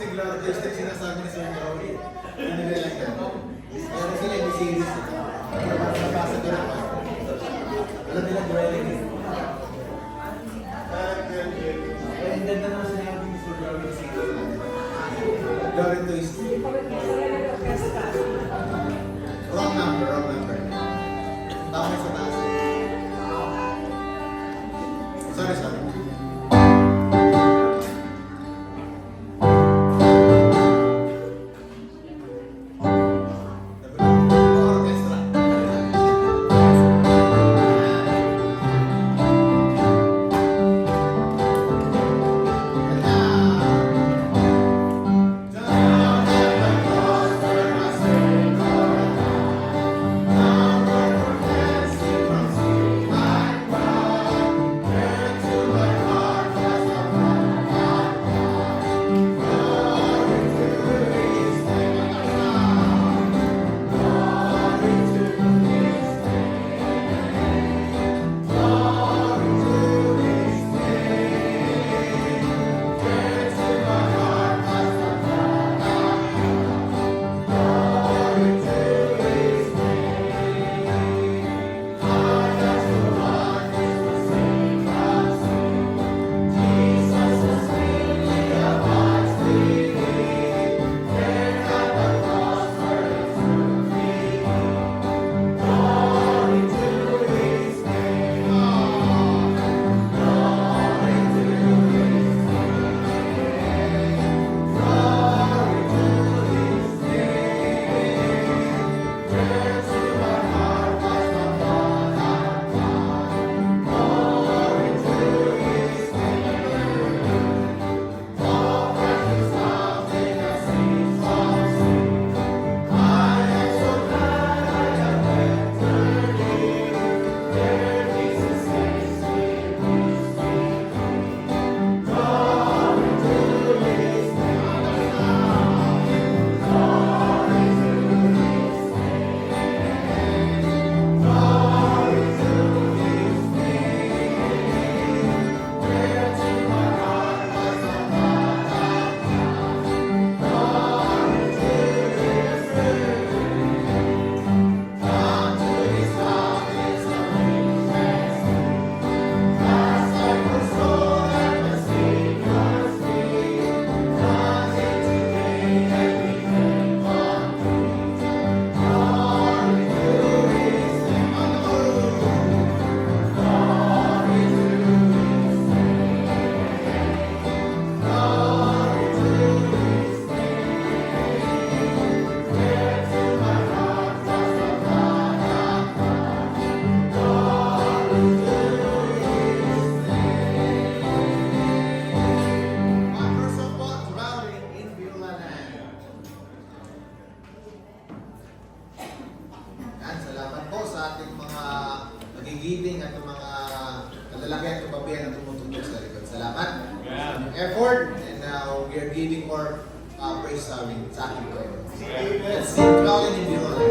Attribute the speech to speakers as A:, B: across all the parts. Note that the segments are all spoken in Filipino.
A: si Gloria Joyce na sinasabi ni Sir Joey. Ano nila lang yan? Pero sila yung series. Nabasa ko naman. Alam nila dwelling eh. Ang ganda naman sinabi ni Sir Joey sa series. Gloria Joyce. Wrong number, wrong number. Tama sa taas. Sorry, sorry. Giving at yung mga kalalaki at kababayan na tumutulong sa likod. Salamat. Effort and we are giving more praise sa amin sa akin ko. Let's sing Claudia in Viola.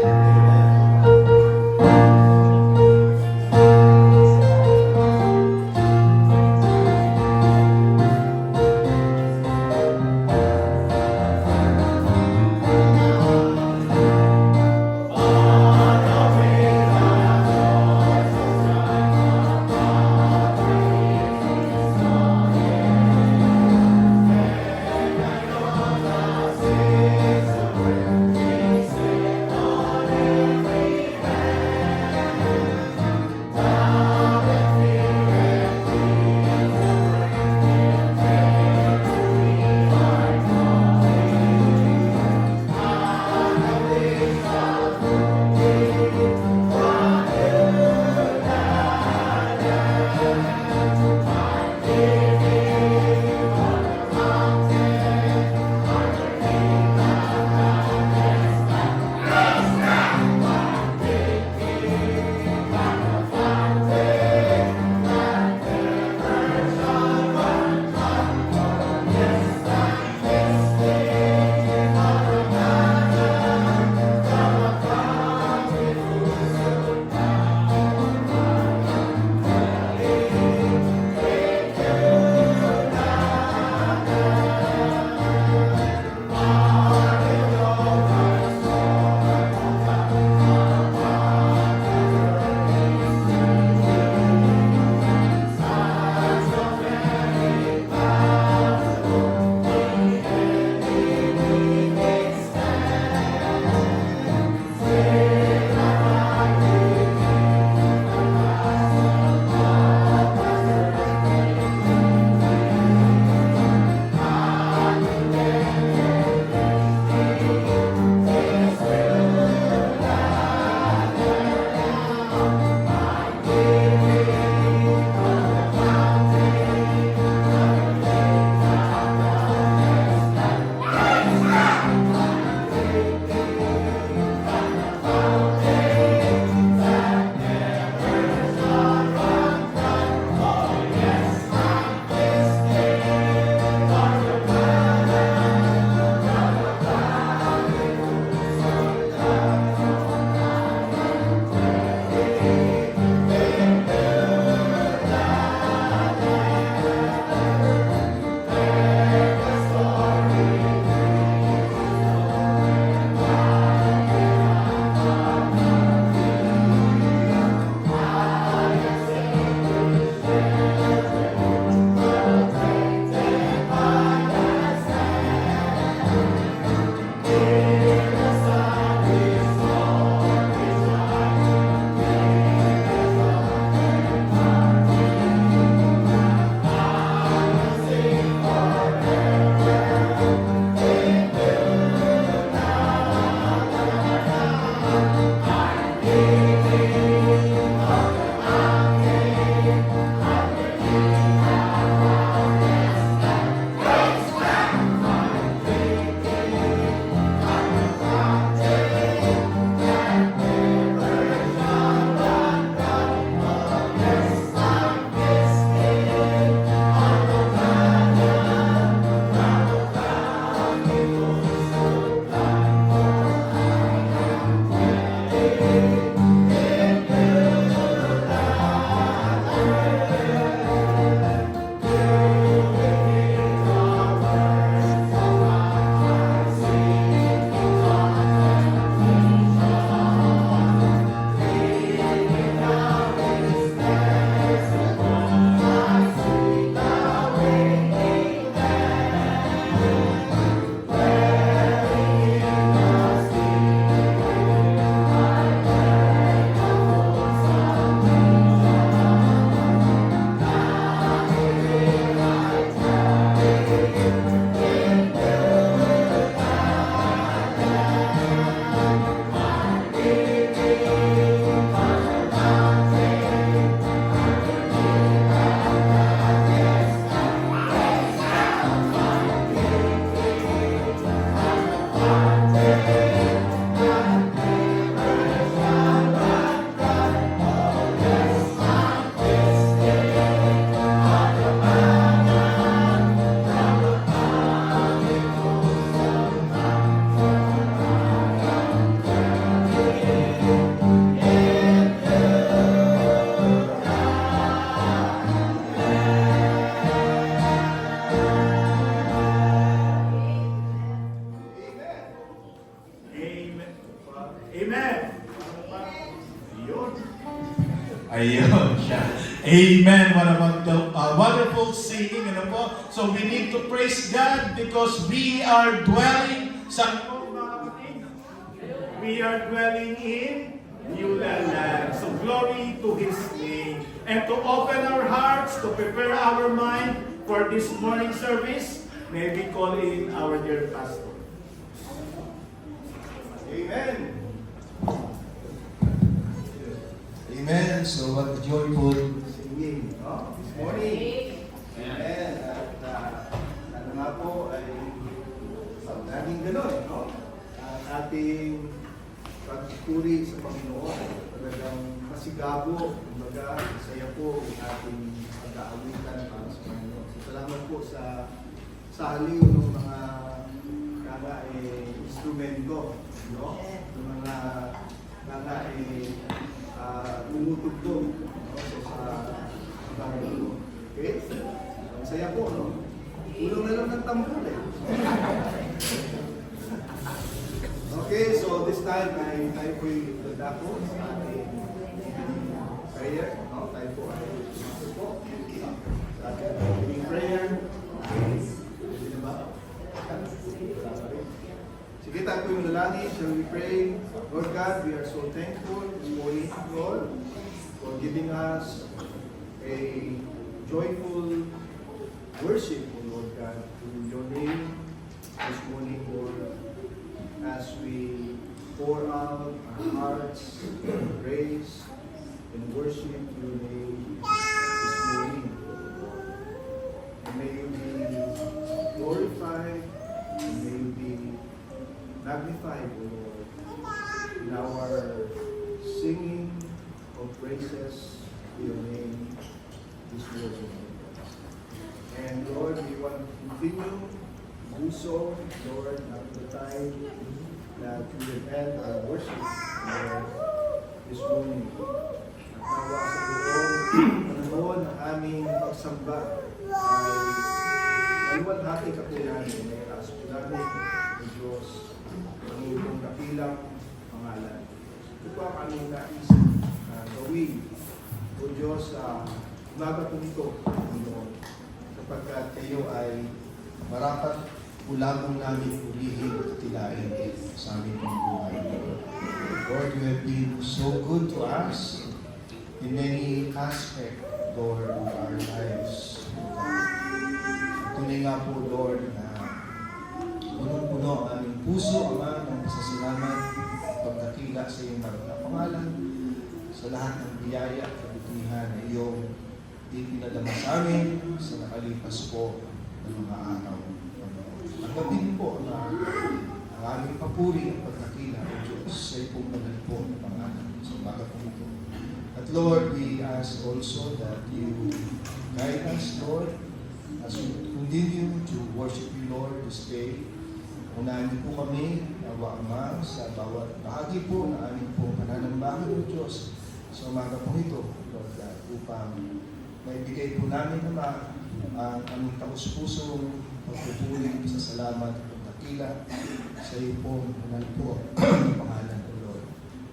B: Ayun siya. Amen. What about the wonderful singing, ano po? So we need to praise God because we are dwelling sa we are dwelling in Beulah land. So glory to His name. And to open our hearts, to prepare our mind for this morning service, may we call in our dear pastor.
C: Amen. Amen. So what a joyful singing, no? This morning. Amen. At ano nga po ay laging gano'n, no? Ang ating pagpupuri sa Panginoon. Talagang masigabo, kumbaga, masaya po ang ating pag-aawitan para sa Panginoon. So salamat po sa haliw ng mga instrumento, no? Yung mga tumutugtog, no? So sa Panginoon. Okay? Ang saya po, no? Ulong na lang ng tambol eh. Okay, so this time ay tayo po yung dadako sa ating prayer, no? Tayo po ay sumaso po sa ating prayer. Pwede na ba? Sige, tayo po yung lalangin. Shall we pray? Lord God, we are so thankful this morning, Lord, for giving us a joyful worship, O Lord God, to your name this morning, Lord, as we pour out our hearts in praise and worship to your name this morning, Lord. And may you be glorified, and may you be magnified, O Lord, in our singing of praises to your name this morning. And Lord, we want to continue to do so, Lord, after the time that we will end our worship, Lord, this morning. At nawa sa panahon ng aming pagsamba ay maluwalhati kapilanin na itaas po namin ng Diyos ang iyong kapilang pangalan. Ito po ang aming naisip na gawin, O Diyos, sa umaga po nito, Panginoon, sapagkat kayo ay marapat ulabong namin ulihin at tilain sa aming buhay. Lord, you have been so good to us in many aspects, Lord, of our lives. Tunay nga po, Lord, na punong-puno ang aming puso, Ama, ng pasasalamat, pagkakila sa iyong maraming na pangalan, sa lahat ng biyaya at kabutihan na iyong ipinadama sa amin sa nakalipas po ng mga araw. Ang gabi po na ang aming papuri at pagkakila ng Diyos sa ipong magal po ng pangalan sa umaga po ito. At Lord, we ask also that you guide us, Lord, as we continue to worship you, Lord, this day. Unahin po kami, Awa Ama, sa bawat bahagi po na aming po pananambahan ng Diyos sa umaga po ito, Lord God, upang maibigay po namin, Ama, ang aming taus-pusong pagpupuri sa salamat at pagkakila sa iyo po, manal po ng pangalan ng Lord.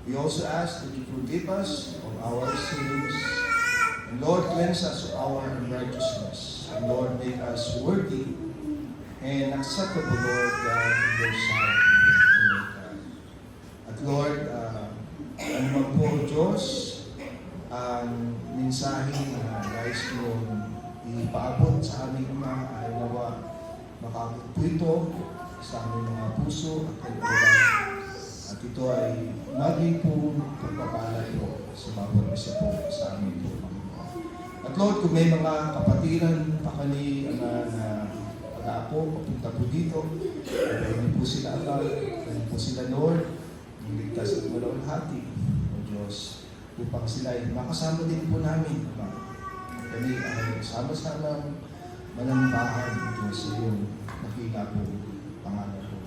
C: We also ask that you forgive us of our sins, and Lord, cleanse us of our unrighteousness, and Lord, make us worthy and acceptable, Lord God, in your sight, Lord God. At Lord, ano man po, Diyos, ang mensahe na nais mo ipaabot sa aming Ama ay nawa makabot po ito sa aming mga puso at kalooban. At ito ay maging po pagpapala ito sa bawat isa po sa amin po, Panginoon. At Lord, kung may mga kapatiran pa kami na pag-aapo, papunta po dito, hindi po sila alam, hindi po sila, Lord, iligtas at malawalhati, O Diyos, upang sila ay makasama din po namin, Ama. Kami ay sama-sama manambahan, O Diyos, sa iyong nakila po pangalan po.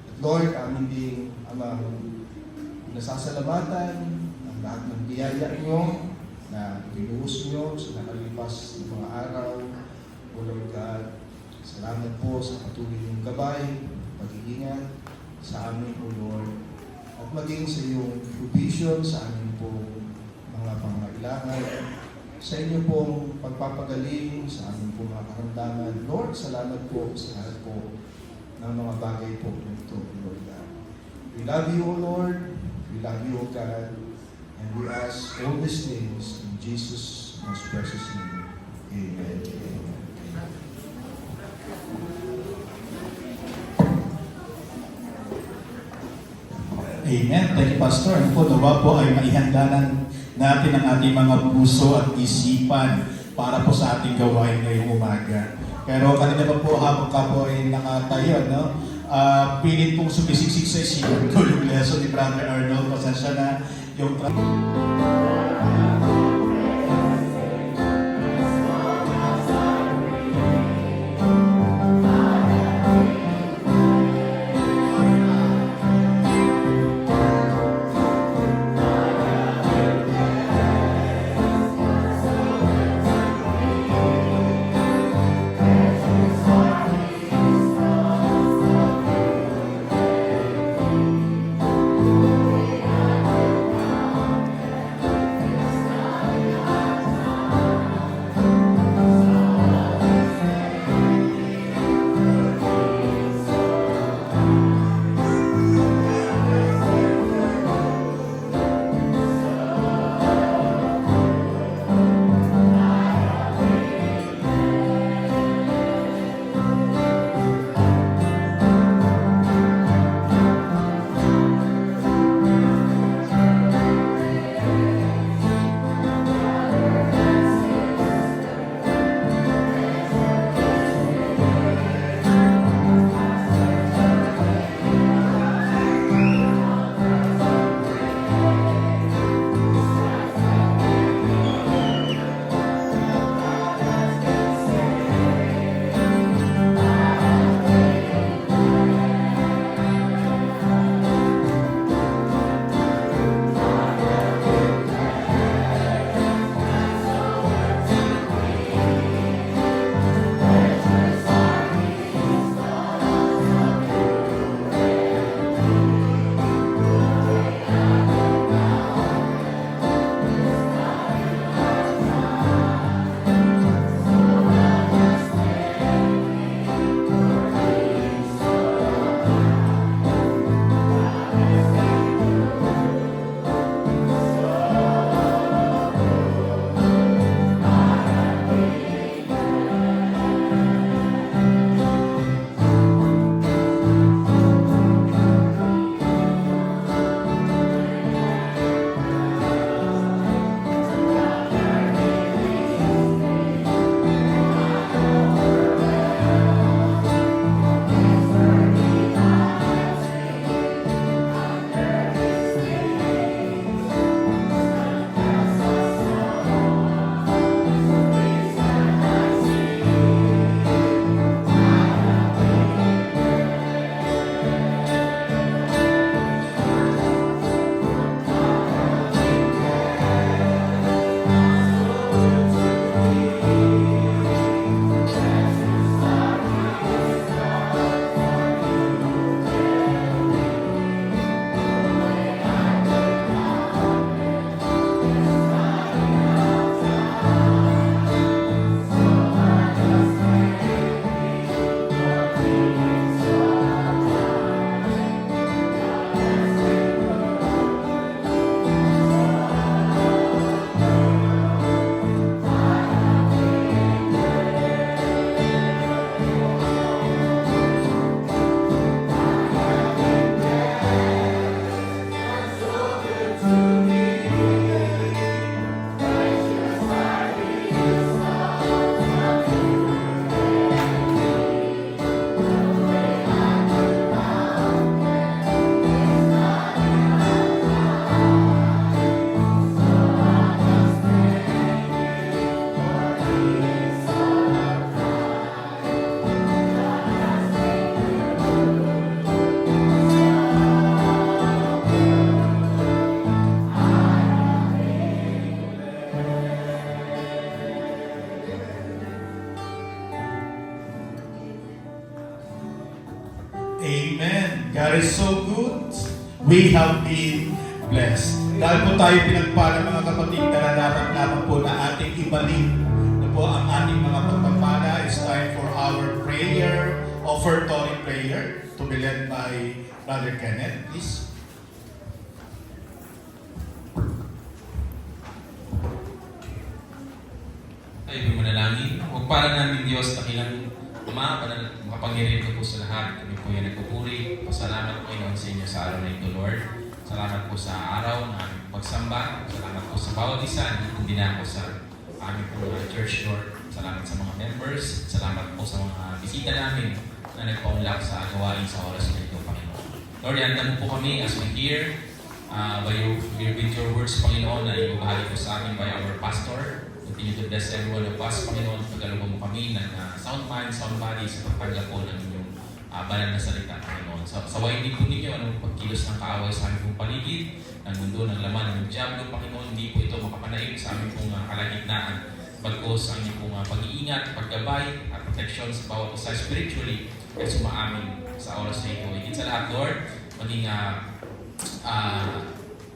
C: At Lord, amin din, Ama, nasasalamatan ang lahat ng biyaya niyo na binuhos niyo sa nakalipas ng mga araw, O Lord God. Salamat po sa patuloy ng gabay, pag-iingat sa amin, O Lord, at maging sa iyong provision sa amin po mga pangailangan, sa inyo pong pagpapagaling sa aming pong mga karamdaman. Lord, salamat po sa lahat po ng mga bagay po nito, Lord God. We love you, O Lord. We love you, O God. And we ask all these things in Jesus' most precious name. Amen.
D: Amen. Thank you, Pastor. Ano po, nawa po ay maihandanan natin ang ating mga puso at isipan para po sa ating gawain ngayong umaga. Pero kanina pa po, habang ka po ay nakatayo, no? Pilit pong sumisiksik sa isipan ko yung lesson ni Brother Arnold. Pasensya na yung Amen. God is so good. We have been bless. Dahil po tayo pinagpala mga kapatid, nararapat lamang po na ating ibalik na po ang ating mga pagpapala. It's time for our prayer, offertory prayer, to be led by Brother Kenneth, please.
E: Tayo po manalangin. Magpala namin Diyos, dakilang Ama, makapangyarihan ka po sa lahat. Kami po yan nagpupuri. Pasalamat po Panginoon sa inyo sa araw na ito, Lord. Salamat po sa araw na aming pagsamba. Salamat po sa bawat isa. Hindi na ako sa aming po church, Lord. Salamat sa mga members. Salamat po sa mga bisita namin na nagpaunlak sa gawain sa oras na ito, Panginoon. Lord, handa mo po kami as we hear with your words, Panginoon, na ibabahagi po sa amin by our pastor. Continue to bless everyone of us, Panginoon. Pagkalooban mo kami ng sound mind, sound body sa pagtanggap po ng inyong banal na salita, Panginoon. Sawayin din po ninyo anong pagkilos ng kaaway sa aming pong paligid, ng mundo, ng laman, ng Diablo, Panginoon. Hindi po ito makapanaig sa aming pong kalagitnaan. Bagkos ang inyong pong pag-iingat, paggabay, at protection sa bawat isa spiritually at sumaamin sa oras na ito. Higit sa lahat, Lord, maging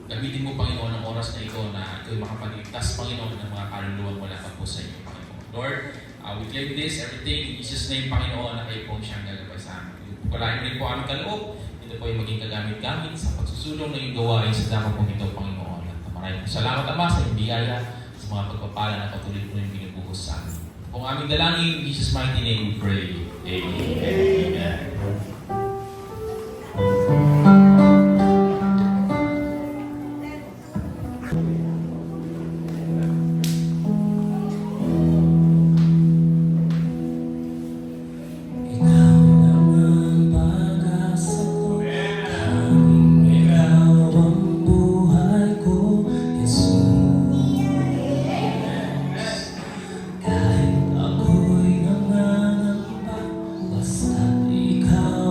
E: gamitin mo, Panginoon, ang oras na ito na ito'y makapagligtas, Panginoon, ng mga kaluluwang wala pa po sa inyo, Panginoon. Lord, we claim this, everything, in Jesus' name, Panginoon, na kayo po siyang gagabay sa amin. Pagkalain rin po aming kaloob, ito po yung maging kagamit-gamit sa pagsusulong ng iyong gawain sa dama po ito, Panginoon. At maraming salamat, Ama, sa iyong biyaya, sa mga pagpapala na patuloy po yung binubuhos sa amin. Kung aming dalangin, in Jesus' mighty name we pray. Amen. Amen.
F: Kahit ako'y nangangamba, basta't ikaw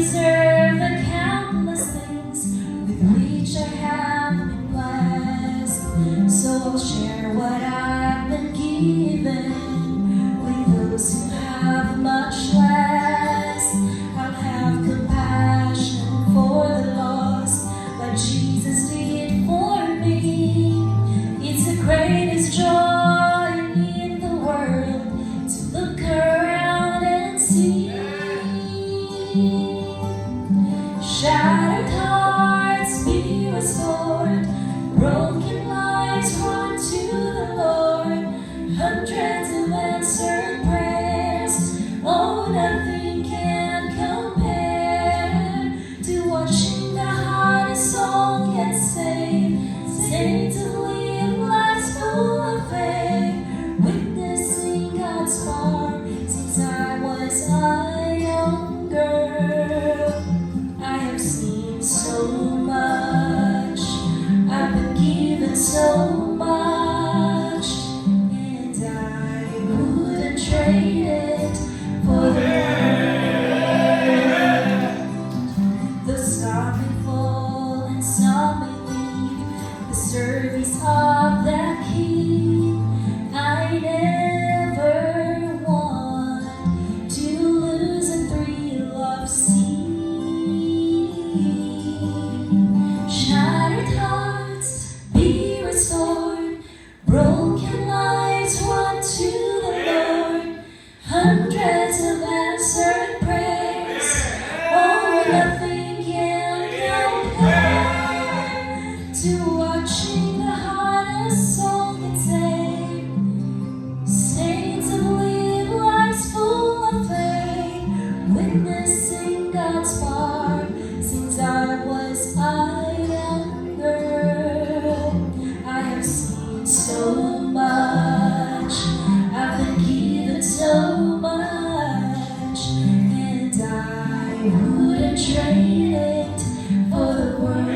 F: deserve the countless things with which I have been blessed. So I'll share what I've been given with those who have much less. I'll have compassion for the lost, like Jesus did for me. It's the greatest joy in the world to look around and see shattered hearts be restored, broken lives run to the Lord, hundreds of answered prayers. Oh, nothing can compare to watching the hardest soul get saved, saints who live lives full of faith, witnessing God's power since I was a young girl. I have seen so much, I've been given so much, and I wouldn't trade it for the world. Though some may fall and some may leave the service of that King, I never want to lose a thrill of seeing shattered hearts be restored, broken lives run to the Lord, hundreds of answered prayers. Oh, nothing can compare to watching the hardest soul get saved, saints who live lives full of faith, witnessing God's power since I was a young girl. I have seen so much, I've been given so much, and I wouldn't trade it for the world.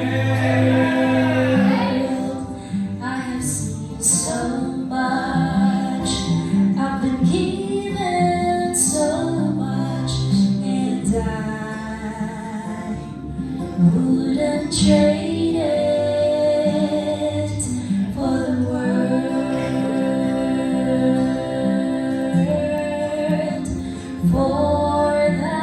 F: I have seen so much, I've been given so much, and I wouldn't trade it for the world. For the world.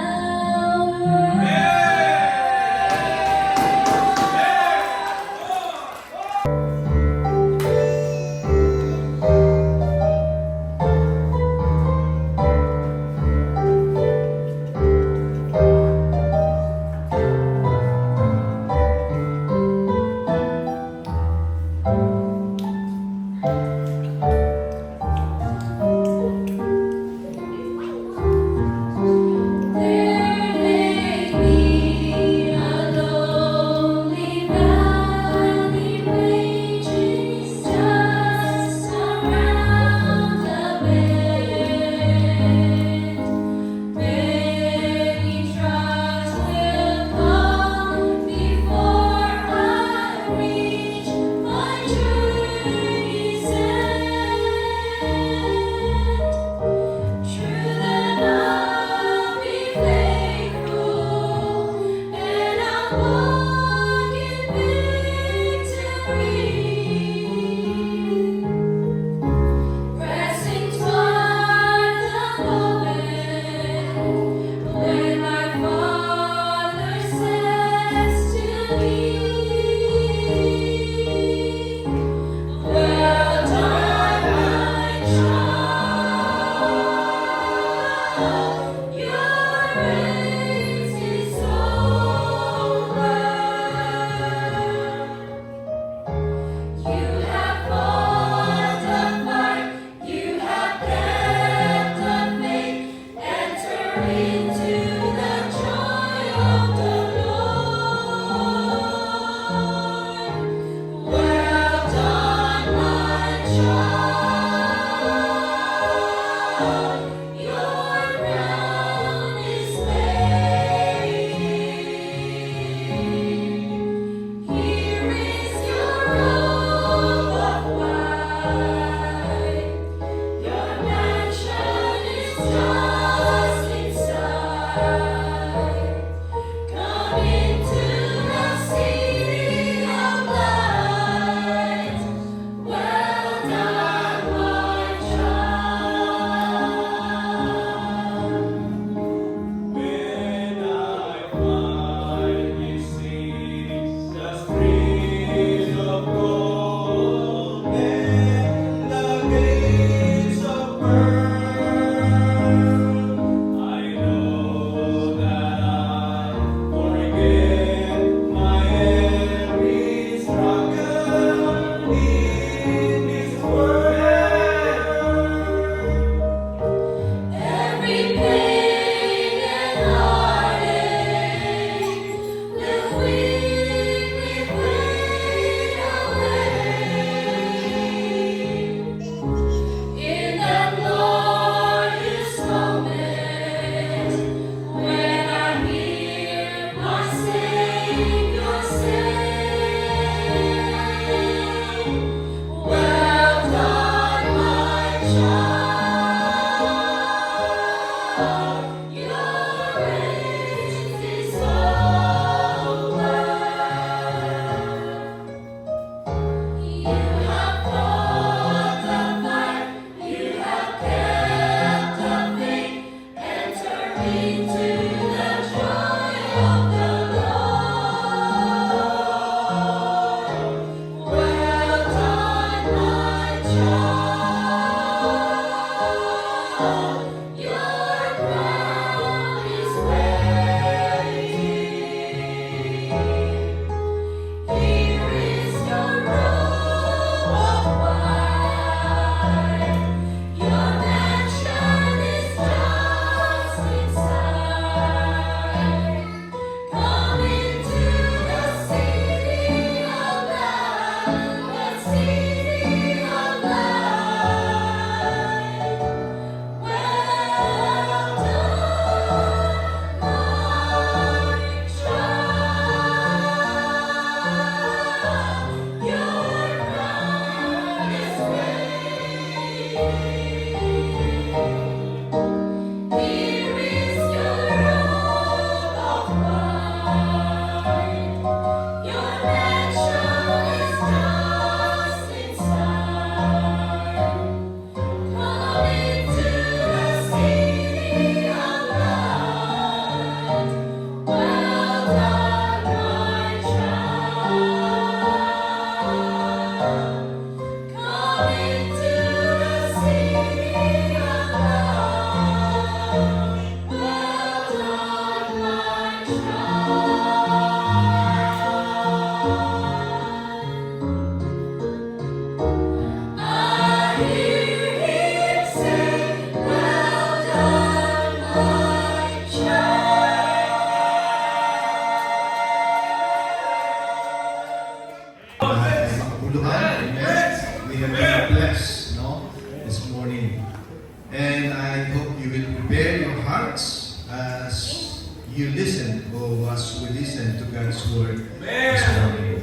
C: as we listen to God's Word this morning.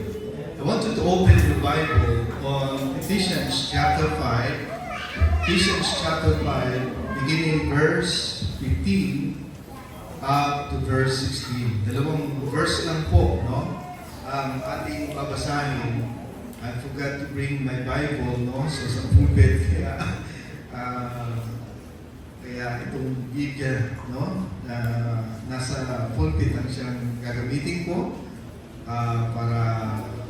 C: I want you to open the Bible on Ephesians chapter 5. Ephesians chapter 5, beginning verse 15 up to verse 16. Dalawang verse lang po, no? Ang ating babasahin. I forgot to bring my Bible, no? So sa pulpit, kaya itong Biblia, no? Nasa pulpit ang siyang gagamitin ko para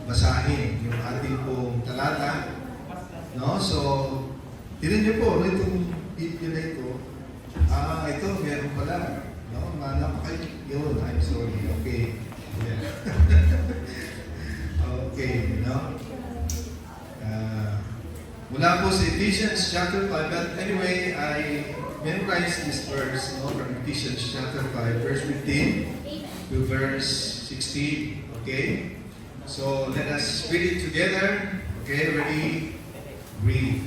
C: basahin yung ating pong talata, no? So, tinan niyo po, no, itong Biblia na ito, ito, meron pala, no? Yun, I'm sorry, okay. Yeah. Okay, no? Mula po sa Ephesians chapter 5, but anyway, I memorized this verse, no, from Ephesians chapter 5, verse 15 to verse 16, okay? So, let us read it together. Okay, ready? Read.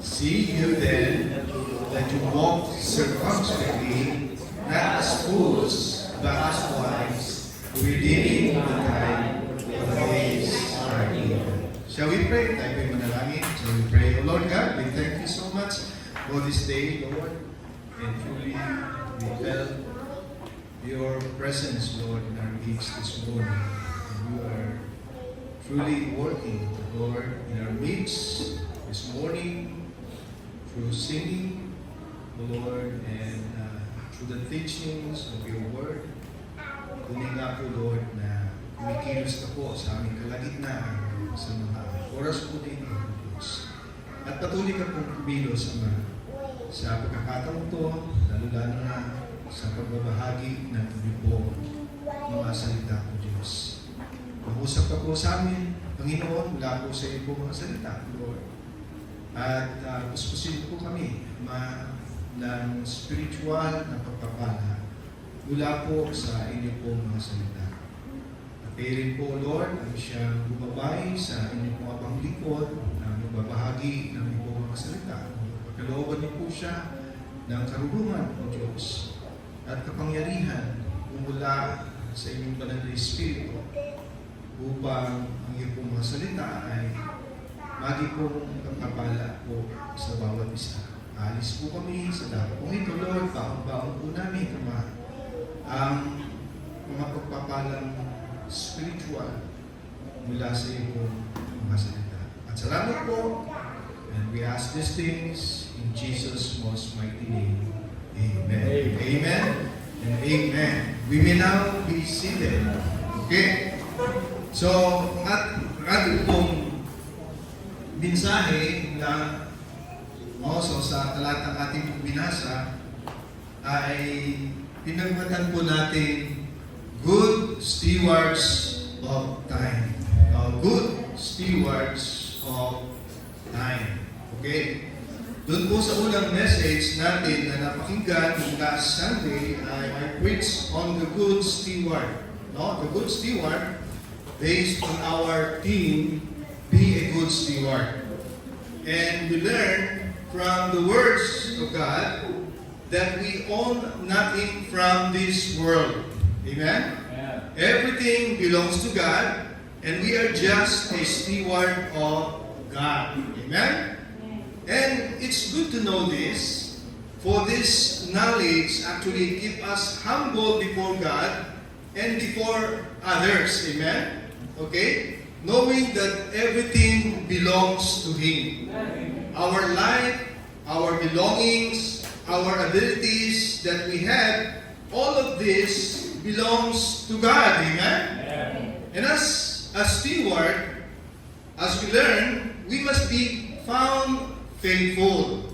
C: See you then that you walk circumspectly, not as fools, but as wise, redeeming the time, for the days are evil. Shall we pray? Tayo po'y manalangin. Shall we pray? Oh Lord God, we thank you so much for this day, Lord. And truly, we felt your presence, Lord, in our midst this morning. And you are truly working, Lord, in our midst this morning through singing, Lord, and through the teachings of your word. Kunin nga po, Lord, na kumikilos ka po sa aming kalagitnaan sa mga oras po din ng Diyos. At patuloy ka pong kumilos, Ama, sa pagkakataon to, lalo-lalo na sa pagbabahagi ng po mga salita po, Diyos. Mag-usap ka po sa amin, Panginoon, mula po sa iyo po mga salita, Lord. At puspusin po kami, Ama, ng spiritual na pagpapala mula po sa inyo po mga salita. At rin po, Lord, ang siyang bumabay sa inyo po abang likod na magbabahagi ng inyo po mga salita. Pagkalooban niyo po siya ng karunungan, O Diyos, at kapangyarihan mula sa inyong banal na Espiritu upang ang iyo po mga salita ay magi pong kapapala po sa bawat isa. Alis po kami sa dapat. Kung ito, Lord, baon-baon po namin, Ama, ang mga pagpapalang spiritual mula sa iyo po mga salita. At salamat po, and we ask these things in Jesus' most mighty name. Amen. Amen. And amen. We may now be seated. Okay? So, at ating pong mensahe na also sa talatang ating binasa ay pinagmatan po natin good stewards of time. Good stewards of time. Okay? Doon po sa unang message natin na napakinggan ng last Sunday ay I preached on the good steward. No? The good steward based on our theme, be a good steward. And we learned from the words of God that we own nothing from this world. Amen? Yeah. Everything belongs to God, and we are just a steward of God. Amen? And it's good to know this, for this knowledge actually keep us humble before God and before others. Amen? Okay? Knowing that everything belongs to Him. Our life, our belongings, our abilities that we have, all of this belongs to God. Amen? And as a steward, as we learn, we must be found faithful.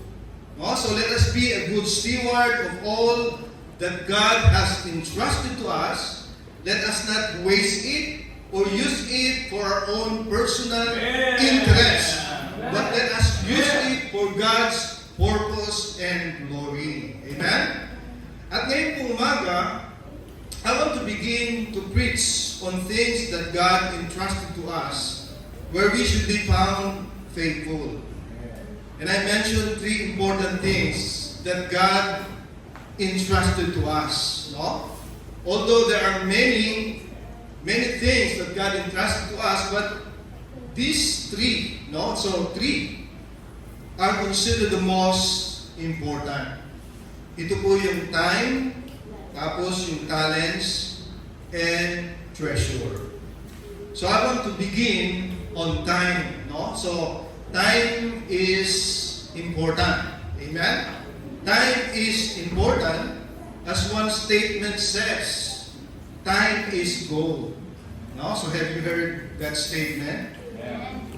C: So let us be a good steward of all that God has entrusted to us. Let us not waste it or use it for our own personal interest. But let us use it for God's purpose and glory. Amen? At ngayon pong umaga, I want to begin to preach on things that God entrusted to us, where we should be found faithful. And I mentioned 3 important things that God entrusted to us. No? although there are many things that God entrusted to us, but these three, no? So three are considered the most important. Ito po yung time, tapos yung talents, and treasure. So I want to begin on time, no? So time is important. Amen? Time is important, as one statement says. Time is gold. No? So have you heard that statement?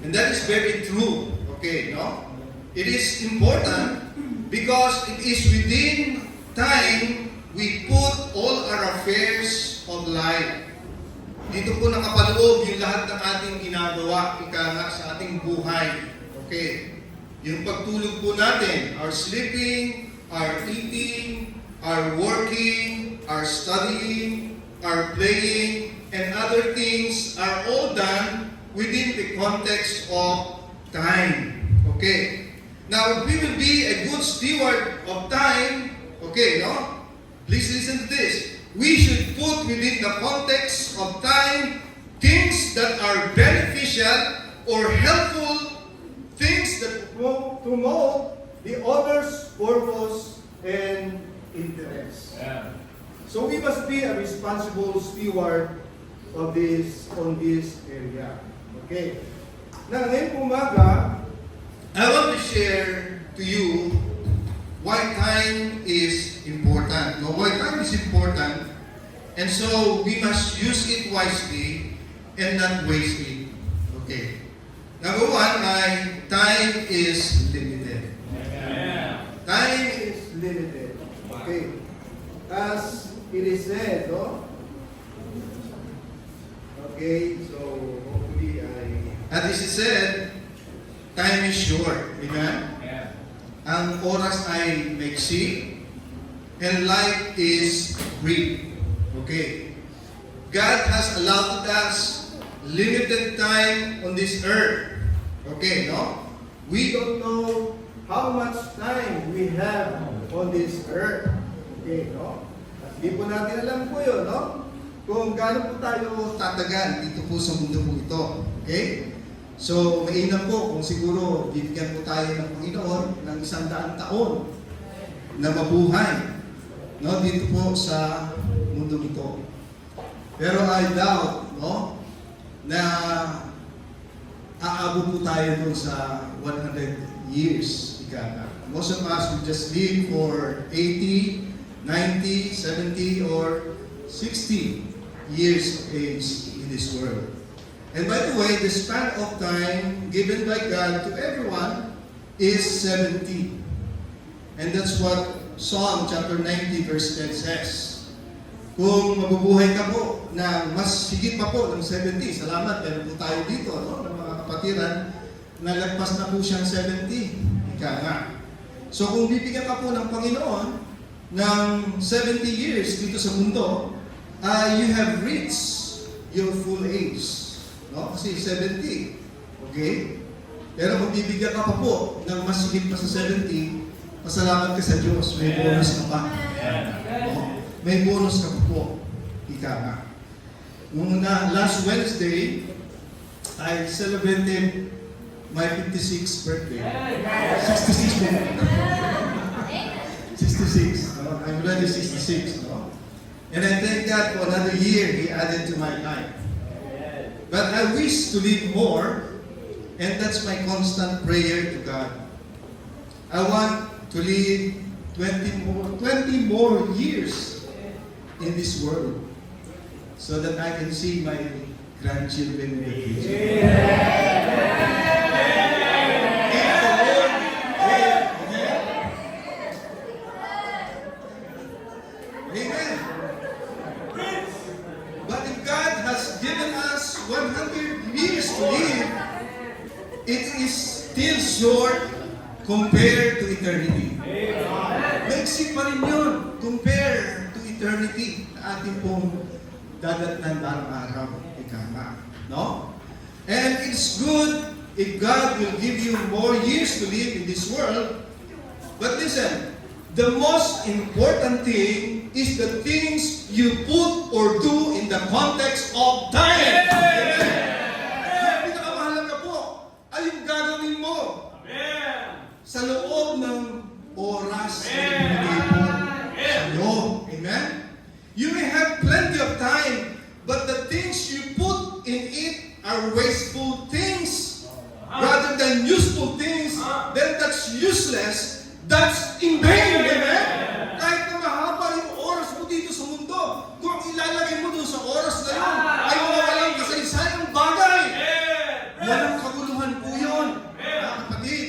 C: And that is very true. Okay, no? It is important because it is within time we put all our affairs of life. Dito po nakapaloob yung lahat ng ating ginagawa, ika nga sa ating buhay. Okay. Yung pagtulog po natin, our sleeping, our eating, our working, our studying, our playing, and other things are all done within the context of time. Okay. Now, if we will be a good steward of time, okay, no? Please listen to this. We should put within the context of time things that are beneficial or helpful, things that promote the other's purpose and interest. So we must be a responsible steward of this on this area. Okay. Now, ngayong umaga, I want to share to you why time is important. No, why time is important, and so we must use it wisely and not waste it. Okay. Number one, time is limited. Time is limited. Okay. As it is said, no? Okay, so hopefully as it is said, time is short. Amen? Ang oras ay maiksi, and life is brief. Okay. God has allowed us limited time on this earth. Okay, no? We don't know how much time we have on this earth. Okay, no? Hindi po natin alam po yun, no? Kung gaano po tayo tatagal dito po sa mundo po ito. Okay? So, mainam po kung siguro bibigyan po tayo ng Panginoon ng 100 taon na mabuhay, no? Dito po sa mundo ito. Pero I doubt, no? Na aabot po tayo dun sa 100 years. Most of us will just live for 80, 90, 70, or 60 years of age in this world. And by the way, the span of time given by God to everyone is 70. And that's what Psalm chapter 90 verse 10 says. Kung mabubuhay ka po na mas higit pa po ng 70, salamat, meron po tayo dito, no, ng mga kapatiran, nalagpas na po siyang 70. Ika nga. So kung bibigyan ka po ng Panginoon ng 70 years dito sa mundo, you have reached your full age. No? Kasi 70. Okay? Pero kung bibigyan ka pa po ng mas higit pa sa 70, pasalamat ka sa Diyos. May bonus ka pa. No? May bonus ka pa po. Ika nga. Nung last Wednesday, I celebrated my 56th birthday. 66 po. 66. No? I'm already 66. No? And I thank God for another year He added to my life. But I wish to live more, and that's my constant prayer to God. I want to live 20 more years in this world so that I can see my grandchildren in the future. Amen. But if God has given us 100 years to live, it is still short compared to eternity. Maiksi pa rin yun compared to eternity na ating pong dadatnan araw-araw. Ika nga. No? And it's good if God will give you more years to live in this world. But listen, the most important thing is the things you put or do in the context of time. Amen? Yung pinakamahalaga po ay yung gagawin mo sa loob ng oras na ibinigay mo sa'yo. Amen? You may have plenty of time, but the things you put in it are wasteful things rather than useful things. Then that's useless. That's in vain. Amen? Kahit na mahaba yung oras mo dito sa mundo, kung ilalagay mo doon sa oras na yun, ay mawawalang kasaysayang bagay. Walang kaguluhan po yun, mga kapatid.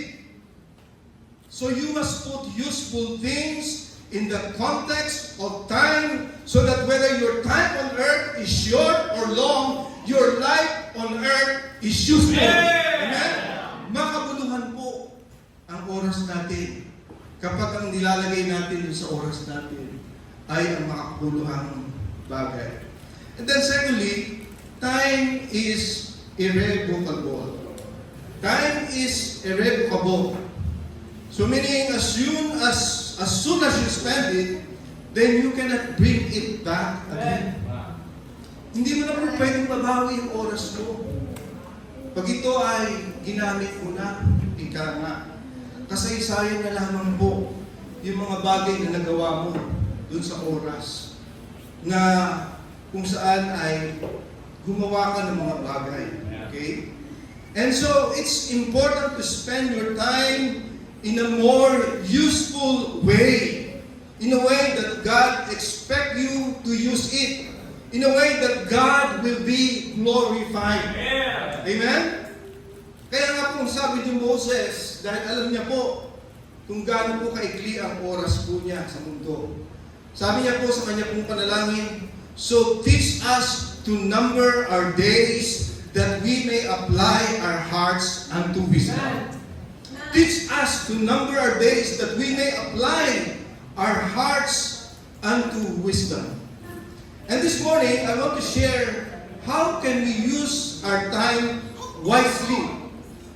C: So you must put useful things in the context of time so that whether your time on earth is short or long, your life on earth is useful. Amen? Makabuluhan po ang oras natin kapag ang nilalagay natin sa oras natin ay ang makakabuluhang bagay. And then secondly, time is irrevocable. Time is irrevocable. So meaning as soon as you spend it, then you cannot bring it back again. Hindi mo na po pwedeng mabawi yung oras mo. Pag ito ay ginamit mo na, ika nga, kasaysayan na lamang po yung mga bagay na nagawa mo dun sa oras na kung saan ay gumawa ka ng mga bagay. Okay? And so, it's important to spend your time in a more useful way. In a way that God expects you to use it. In a way that God will be glorified. Amen? Kaya nga po sabi ni Moses, dahil alam niya po kung gaano po kaikli ang oras po niya sa mundo. Sabi niya po sa kanya pong panalangin, so teach us to number our days that we may apply our hearts unto wisdom. Teach us to number our days that we may apply our hearts unto wisdom. And this morning, I want to share how can we use our time wisely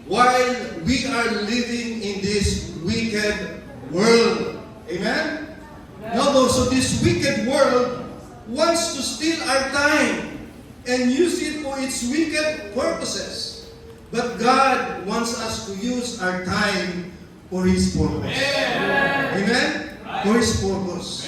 C: while we are living in this wicked world. Amen? Now, so this wicked world wants to steal our time and use it for its wicked purposes. But God wants us to use our time for His purpose. Amen? For His purpose.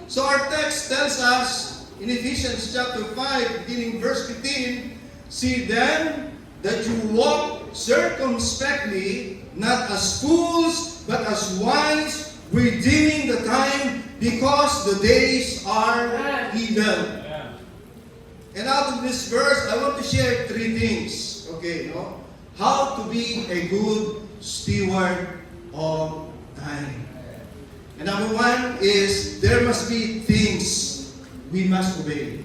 C: So our text tells us in Ephesians chapter 5, beginning verse 15, see then that you walk circumspectly, not as fools, but as wise, redeeming the time, because the days are evil. And out of this verse, I want to share three things. Okay, no? How to be a good steward of time. And number one is, there must be things we must obey.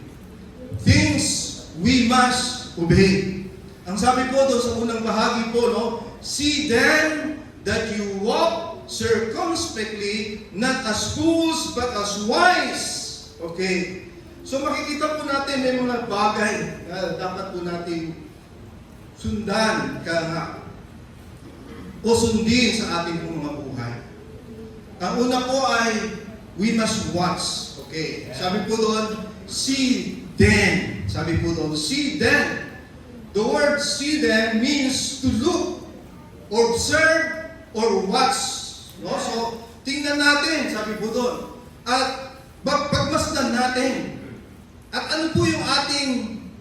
C: Things we must obey. Ang sabi po doon sa unang bahagi po, no? See then that you walk circumspectly, not as fools, but as wise. Okay. So makikita po natin may mga bagay na dapat po natin sundan o sundin sa ating mga buhay. Ang una po ay we must watch. Okay. Sabi po doon, see then. Sabi po doon, see then. The word see then means to look, observe, or watch. No? So, tingnan natin, sabi po doon. At pagmasdan natin. At ano po yung ating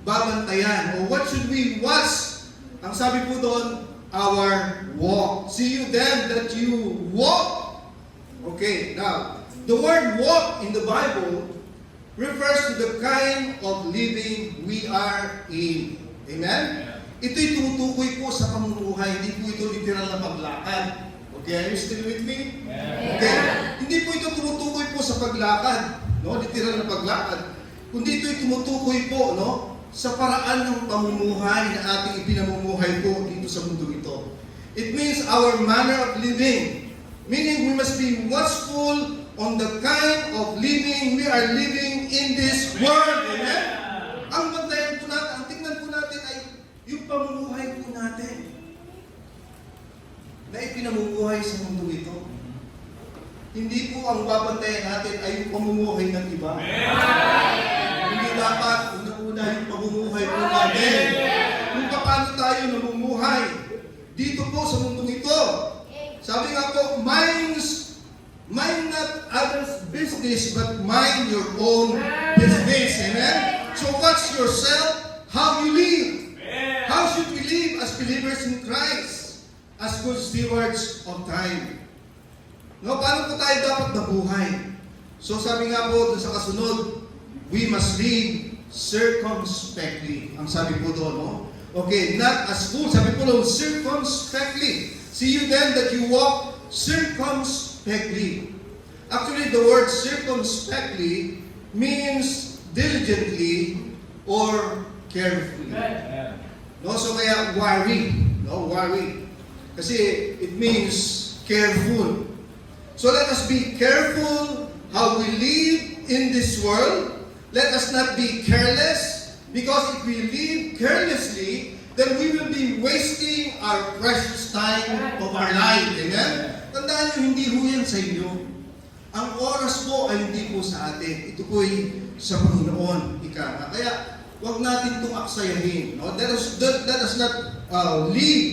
C: babantayan? O what should we watch? Ang sabi po doon, our walk. See you then that you walk. Okay, now, the word walk in the Bible refers to the kind of living we are in. Amen? Ito'y tumutukoy po sa pamumuhay. Hindi po ito literal na paglakad. Okay, are you still with me? Okay. Hindi po ito tumutukoy po sa paglakad. No? Literal na paglakad. Kundi ito'y tumutukoy po, no? Sa paraan ng pamumuhay na ating ipinamumuhay po dito sa mundo ito. It means our manner of living. Meaning we must be watchful on the kind of living we are living in this world. Amen? Ang bantayan po natin, ang tingnan po natin ay yung pamumuhay po natin na ipinamumuhay sa mundo ito. Hindi po ang babantayan natin ay yung pamumuhay ng tayo namumuhay dito po sa mundong ito. Sabi nga po, mind not others' business, but mind your own business. Amen? So watch yourself, how you live. How should we live as believers in Christ? As good stewards of time. No, paano po tayo dapat mabuhay? So sabi nga po dun sa kasunod, we must live circumspectly. Ang sabi po doon, no? Okay, not as fools. Sabi po doon, circumspectly. See you then that you walk circumspectly. Actually, the word circumspectly means diligently or carefully. No, so kaya worry. No, worry. Kasi it means careful. So let us be careful how we live in this world. Let us not be careless, because if we live carelessly, then we will be wasting our precious time of our life. Amen? Tandaan nyo, hindi ho yan sa inyo. Ang oras po ay hindi po sa atin. Ito po ay sa Panginoon. Kaya, huwag natin itong aksayahin. No? Let us not live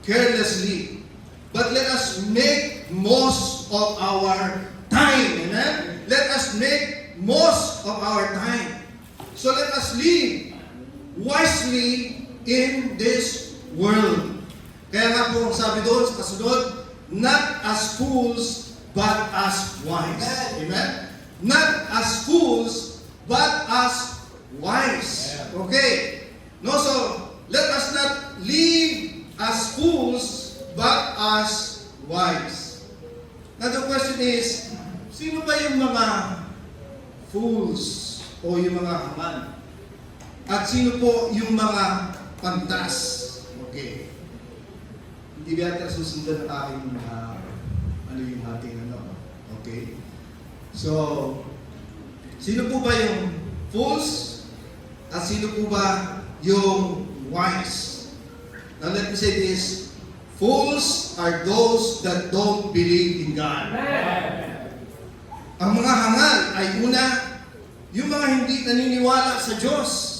C: carelessly, but let us make most of our time. Amen? Let us make most of our time. So let us live wisely in this world. Kaya nga po sabi doon sa kasunod, not as fools, but as wise. Amen? Not as fools, but as wise. Okay. No, so let us not live as fools, but as wise. Now the question is, sino ba yung mga fools o yung mga haman? At sino po yung mga pantas? Okay. Hindi ba yata susundan ang aking ano yung ating ano? Okay. So, sino po ba yung fools? At sino po ba yung wise? Now let me say this. Fools are those that don't believe in God. Ang mga hangal ay una, yung mga hindi naniniwala sa Diyos.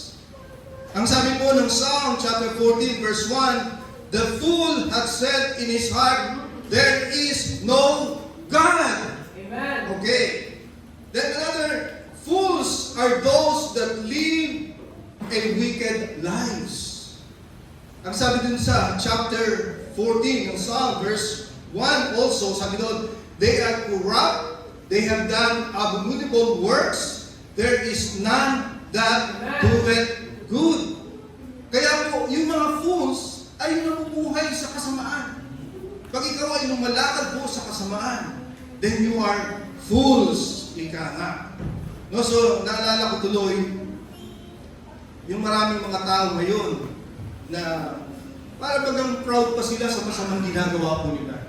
C: Ang sabi po ng Psalm chapter 14 verse 1, the fool hath said in his heart, there is no God.
G: Amen.
C: Okay. Then another, fools are those that live a wicked lives. Ang sabi dun sa chapter 14 ng Psalm verse 1 also, sabi doon, they are corrupt, they have done abominable works, there is none that doeth good. Kaya po, yung mga fools ay namumuhay sa kasamaan. Pag ikaw ay lumalakad po sa kasamaan, then you are fools, ika nga. No, so, naalala ko tuloy, yung maraming mga tao ngayon na para bagang proud pa sila sa masamang ginagawa po nila.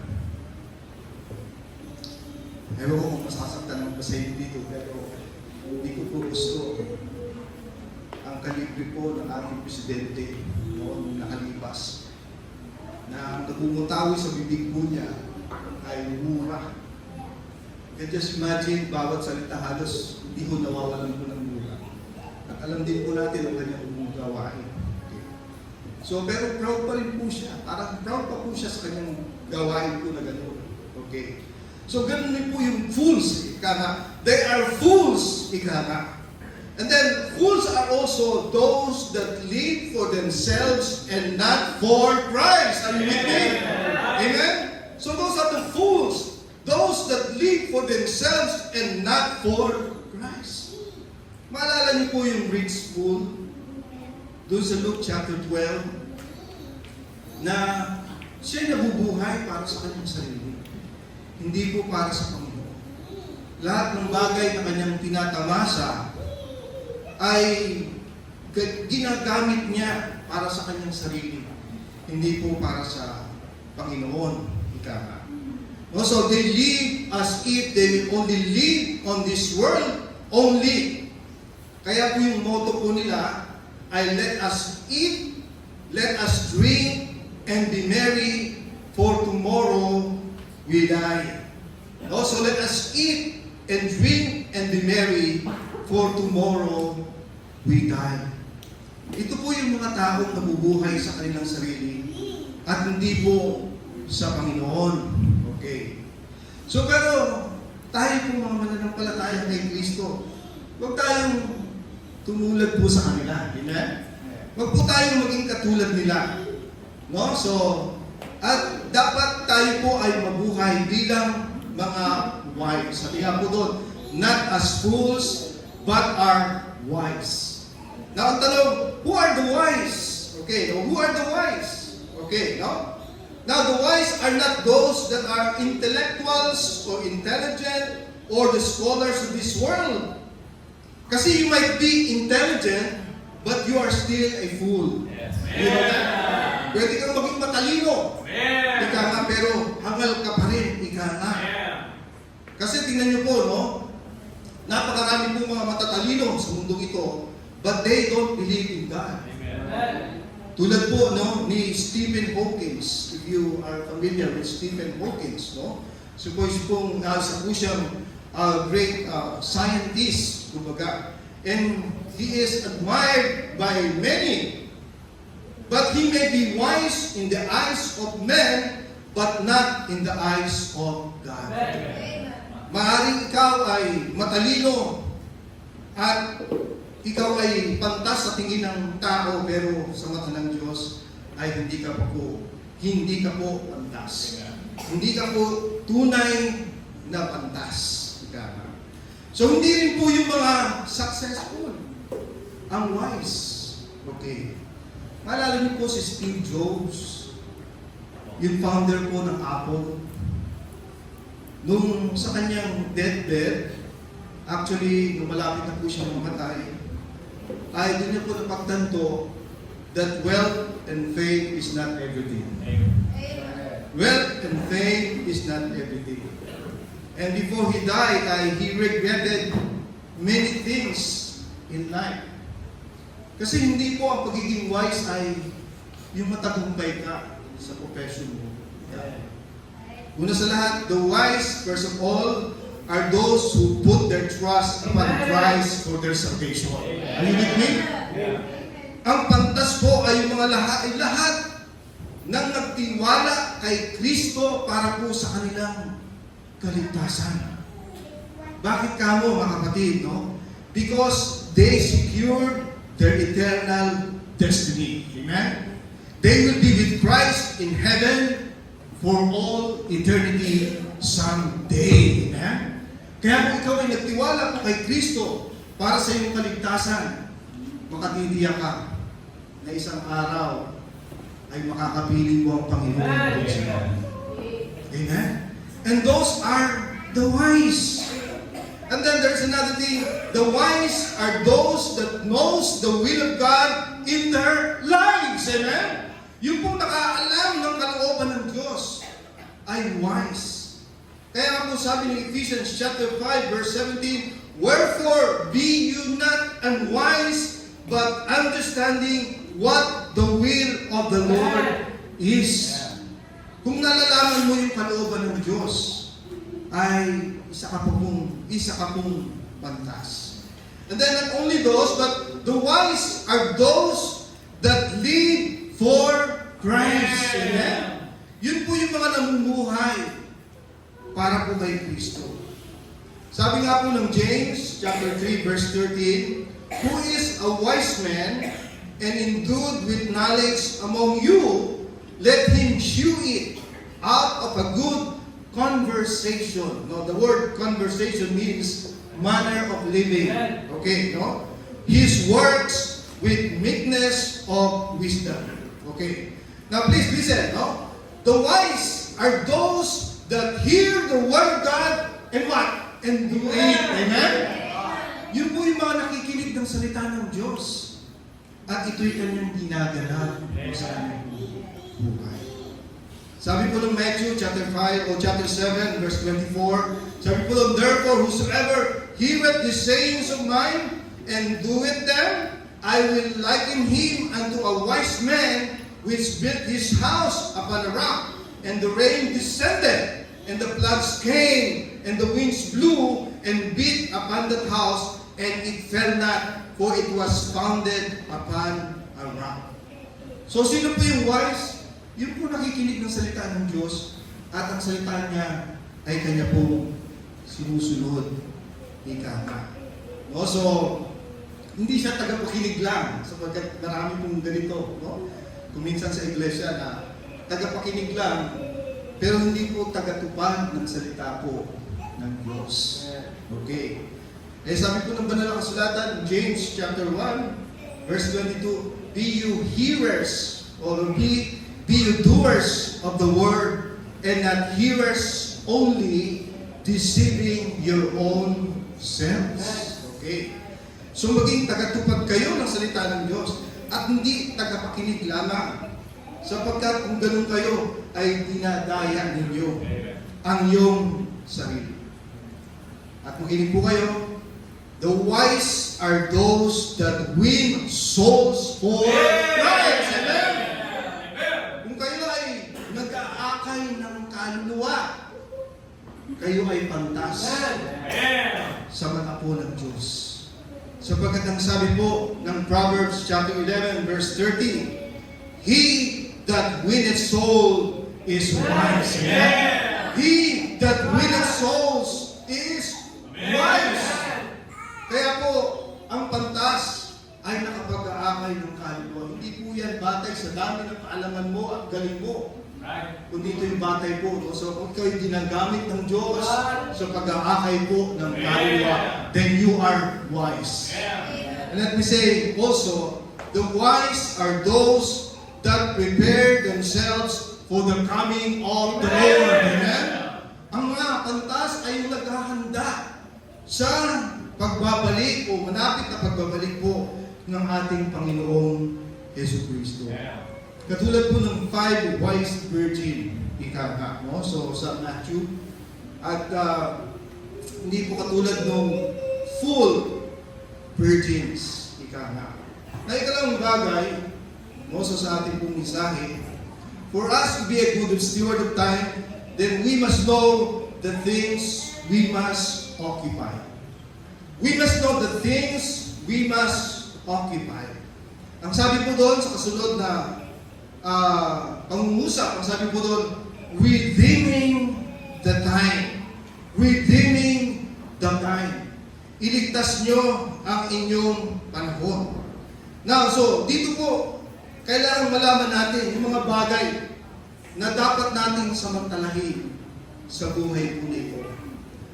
C: Ewan ko kung masasaktan ng pasayid dito, pero hindi ko po gusto ang kalibre po ng ating presidente noong nakalipas na ang nagmumutawi sa bibig po niya ay mura. You can just imagine, bawat salita halos hindi ko nawawalan po ng mura. At alam din po natin ang kanyang gawain. Okay. So, pero proud pa rin po siya. Parang proud pa po siya sa kanyang gawain po na gano'n. Okay. So, ganun din po yung fools, ika nga. They are fools, ika nga. And then, fools are also those that live for themselves and not for Christ. Are you with me? Amen? So, those are the fools. Those that live for themselves and not for Christ. Maalala niyo po yung rich fool doon sa Luke chapter 12 na siya nabubuhay para sa kanyang sarili. Hindi po para sa Panginoon. Lahat ng bagay na kanyang tinatamasa ay ginagamit niya para sa kanyang sarili. Hindi po para sa Panginoon. Ika nga. So they live as if they will only live on this world only. Kaya po yung motto po nila ay let us eat, let us drink, and be merry, for tomorrow we die. Also, let us eat and drink and be merry, for tomorrow we die. Ito po yung mga taong nabubuhay sa kanilang sarili at hindi po sa Panginoon. Okay. So pero tayo po mga mananampalataya kay Kristo, huwag tayong tumulad po sa kanila. Amen? Huwag po tayong maging katulad nila. No? So, at dapat tayo po ay mabuhay bilang mga wise. Sabi nga po doon, not as fools, but are wise. Now, ang tanong, who are the wise? Okay, no? Who are the wise? Okay, no? Now, the wise are not those that are intellectuals or intelligent or the scholars of this world. Kasi you might be intelligent, but you are still a fool. You know that? Pwede kang maging matalino. Ika nga, pero hangal ka pa rin. Ika nga. Kasi tingnan niyo po, no? Napakarami pong mga matatalino sa mundong ito, but they don't believe in God. Tulad po, no, ni Stephen Hawking. If you are familiar with Stephen Hawking, no? Suppose pong isa po siyang great scientist, kumbaga. And he is admired by many. But he may be wise in the eyes of men, but not in the eyes of God. Maaaring ikaw ay matalino at ikaw ay pantas sa tingin ng tao, pero sa mata ng Diyos ay hindi ka po pantas. Hindi ka po tunay na pantas. So hindi rin po yung mga successful ang wise. Okay. Maalala niyo po si Steve Jobs, yung founder po ng Apple. Nung sa kanyang deathbed, actually, nung malapit na po siya mamatay, ay doon niya po napagtanto that wealth and fame is not everything. Wealth and fame is not everything. And before he died, he regretted many things in life. Kasi hindi po ang pagiging wise ay yung matagumpay ka sa profession mo. Una sa lahat, the wise, first of all, are those who put their trust upon Christ for their salvation. Are you with me? Ang pantas po ay yung mga lahat nang nagtiwala kay Kristo para po sa kanilang kaligtasan. Bakit kamo, mga kapatid, no? Because they secured their eternal destiny. Amen? They will be with Christ in heaven for all eternity someday. Amen? Kaya kung ikaw ay nagtiwala po kay Kristo para sa iyong kaligtasan, makatitiyak ka na isang araw ay makakapiling mo ang Panginoon. Amen? And those are the wise. And then there's another thing. The wise are those that knows the will of God in their lives. Amen? Yung pong nakaalam ng kalooban ng Diyos ay wise. Kaya po sabi ng Ephesians chapter 5 verse 17, wherefore be you not unwise, but understanding what the will of the Lord is. Kung nalalaman mo yung kalooban ng Diyos, ay isa ka pong pantas. And then not only those, but the wise are those that live for Christ. Amen? Yun po yung mga namumuhay para po kay Kristo. Sabi nga po ng James, chapter 3, verse 13, who is a wise man and endued with knowledge among you, let him shew it out of a good conversation. No, the word conversation means manner of living. Okay, no? His works with meekness of wisdom. Okay. Now please listen, no? The wise are those that hear the word of God and what? And do it. Amen? Yun po yung mga nakikinig ng salita ng Diyos. At ito'y kanyang ginagalaw sa kanyang buhay. Sabi po ng Matthew chapter 5 o chapter 7 verse 24, sabi po ng, therefore whosoever heareth the sayings of mine and doeth them, I will liken him unto a wise man which built his house upon a rock, and the rain descended, and the floods came, and the winds blew and beat upon that house, and it fell not, for it was founded upon a rock. So sino po yung wise? Yung po nakikinig ng salita ng Diyos at ang salita niya ay kanya po sinusunod. Ika nga. No? So, hindi siya tagapakinig lang sapagkat marami pong ganito. No? Kuminsan sa iglesia na tagapakinig lang pero hindi po tagatupad ng salita po ng Diyos. Okay. Eh sabi po ng banal na kasulatan, James chapter 1, verse 22, be you hearers or be you doers of the word and not hearers only, deceiving your own selves. Okay. So maging tagatupad kayo ng salita ng Diyos at hindi tagapakinig lamang sapagkat kung ganun kayo ay dinadaya ninyo ang iyong sarili. At makinig po kayo, the wise are those that win souls for Christ. Amen? Kung kayo ay nag-aakay ng kaluluwa, kayo ay pantas sa mga po ng Diyos. Sapagkat ang sabi po ng Proverbs chapter 11 verse 30, he that winneth soul is wise. He that winneth souls is wise. Kaya po, ang pantas ay nakapag-aakay ng kaluluwa. Hindi po yan batay sa dami ng kaalaman mo at galing mo. Kundi ito yung batay po. No? So kung kayo ginagamit ng Diyos sa pag-aakay po ng kaluluwa, then you are wise. And let me say also, the wise are those that prepare themselves for the coming of the Lord. Amen? Ang mga pantas ay naghahanda sa pagbabalik o manapit na pagbabalik po ng ating Panginoong Jesucristo. Katulad po ng 5 wise virgin, ika nga, no? So sa Matthew, at hindi po katulad ng full virgins, ika nga. Na ikalang bagay, no? So sa ating pong mensahe, for us to be a good steward of time, then we must know the things we must occupy. We must know the things we must occupy. Ang sabi po doon sa kasunod na pangungusap, ang sabi po doon, redeeming the time. Redeeming the time. Iligtas nyo ang inyong panahon. Now, so, dito po, kailangan malaman natin yung mga bagay na dapat nating samantalahin sa buhay po nito.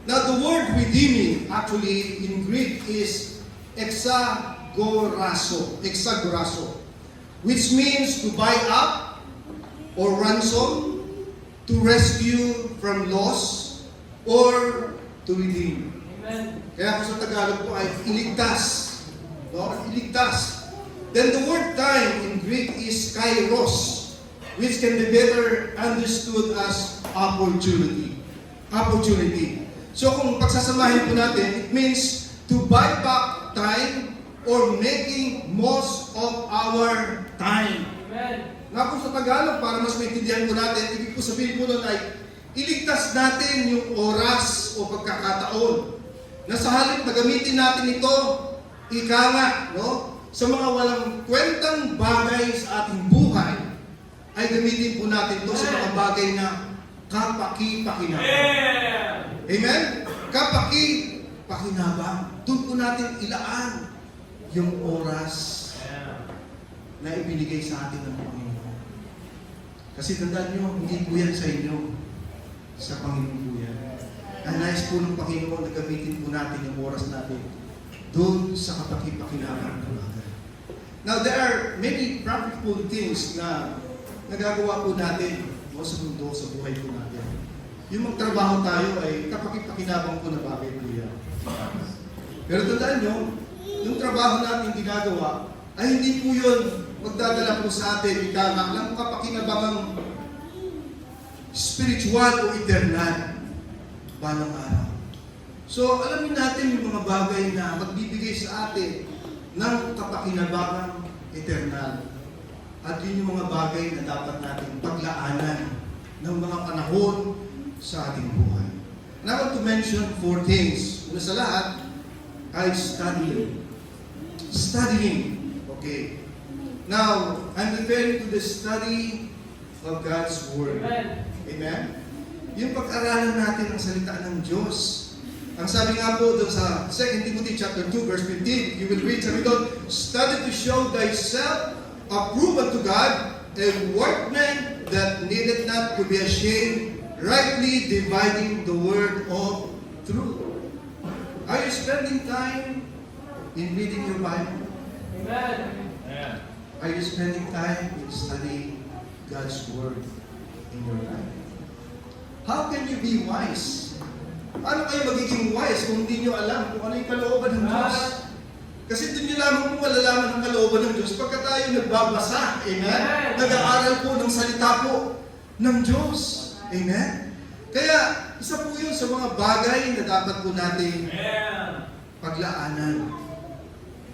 C: Now, the word redeeming actually in Greek is exagorazo, which means to buy up or ransom, to rescue from loss, or to redeem. Amen. Kaya kung sa Tagalog po ay iligtas. No? Iligtas. Then the word time in Greek is kairos, which can be better understood as opportunity. Opportunity. So kung pagsasamahin po natin, it means to buy back time or making most of our time. Amen. Na kung sa Tagalog, para mas maintindihan po natin, ibig po sabihin po nun ay iligtas natin yung oras o pagkakataon. Na sa halip na gamitin natin ito, ika nga, no? Sa mga walang kwentang bagay sa ating buhay, ay gamitin po natin ito sa mga bagay na kapaki-pakinabang. Amen? Kapaki-pakinabang. Doon po natin ilaan yung oras na ibinigay sa atin ng Panginoon. Kasi tandaan nyo, hindi po yan sa inyo. Sa Panginoon po yan. Ang nais po ng Panginoon na gamitin po natin yung oras natin doon sa kapaki-pakinabang na bagay. Now, there are many practical things na nagagawa po natin sa mundo, sa buhay po natin. Yung magtrabaho tayo ay kapaki-pakinabang po na bagay po yan. Pero tandaan nyo, yung trabaho natin ginagawa ay hindi po yun magdadala po sa atin ikamak lang kapakinabangang spiritual o eternal balang araw. So, alamin natin yung mga bagay na magbibigay sa atin ng kapakinabangang eternal. At yun yung mga bagay na dapat natin paglaanan ng mga panahon sa ating buhay. And I want to mention 4 things. Una sa lahat ay studying. Studying. Okay. Now, I'm referring to the study of God's Word. Amen? Yung pag-aralan natin ang salita ng Diyos. Ang sabi nga po doon sa 2 Timothy chapter 2 verse 15, you will read, sabi doon, study to show thyself approved unto God, a workman that needed not to be ashamed, rightly dividing the word of truth. Are you spending time in reading your Bible?
B: Amen.
C: Are you spending time in studying God's Word in your life? How can you be wise? Paano kayo magiging wise kung hindi nyo alam kung ano yung kalooban ng Diyos? Kasi doon nyo lamang po malalaman ang kalooban ng Diyos pagka tayo nagbabasa, amen? Nag-aaral po ng salita po ng Diyos, amen? Kaya, isa po yun sa mga bagay na dapat po nating paglaanan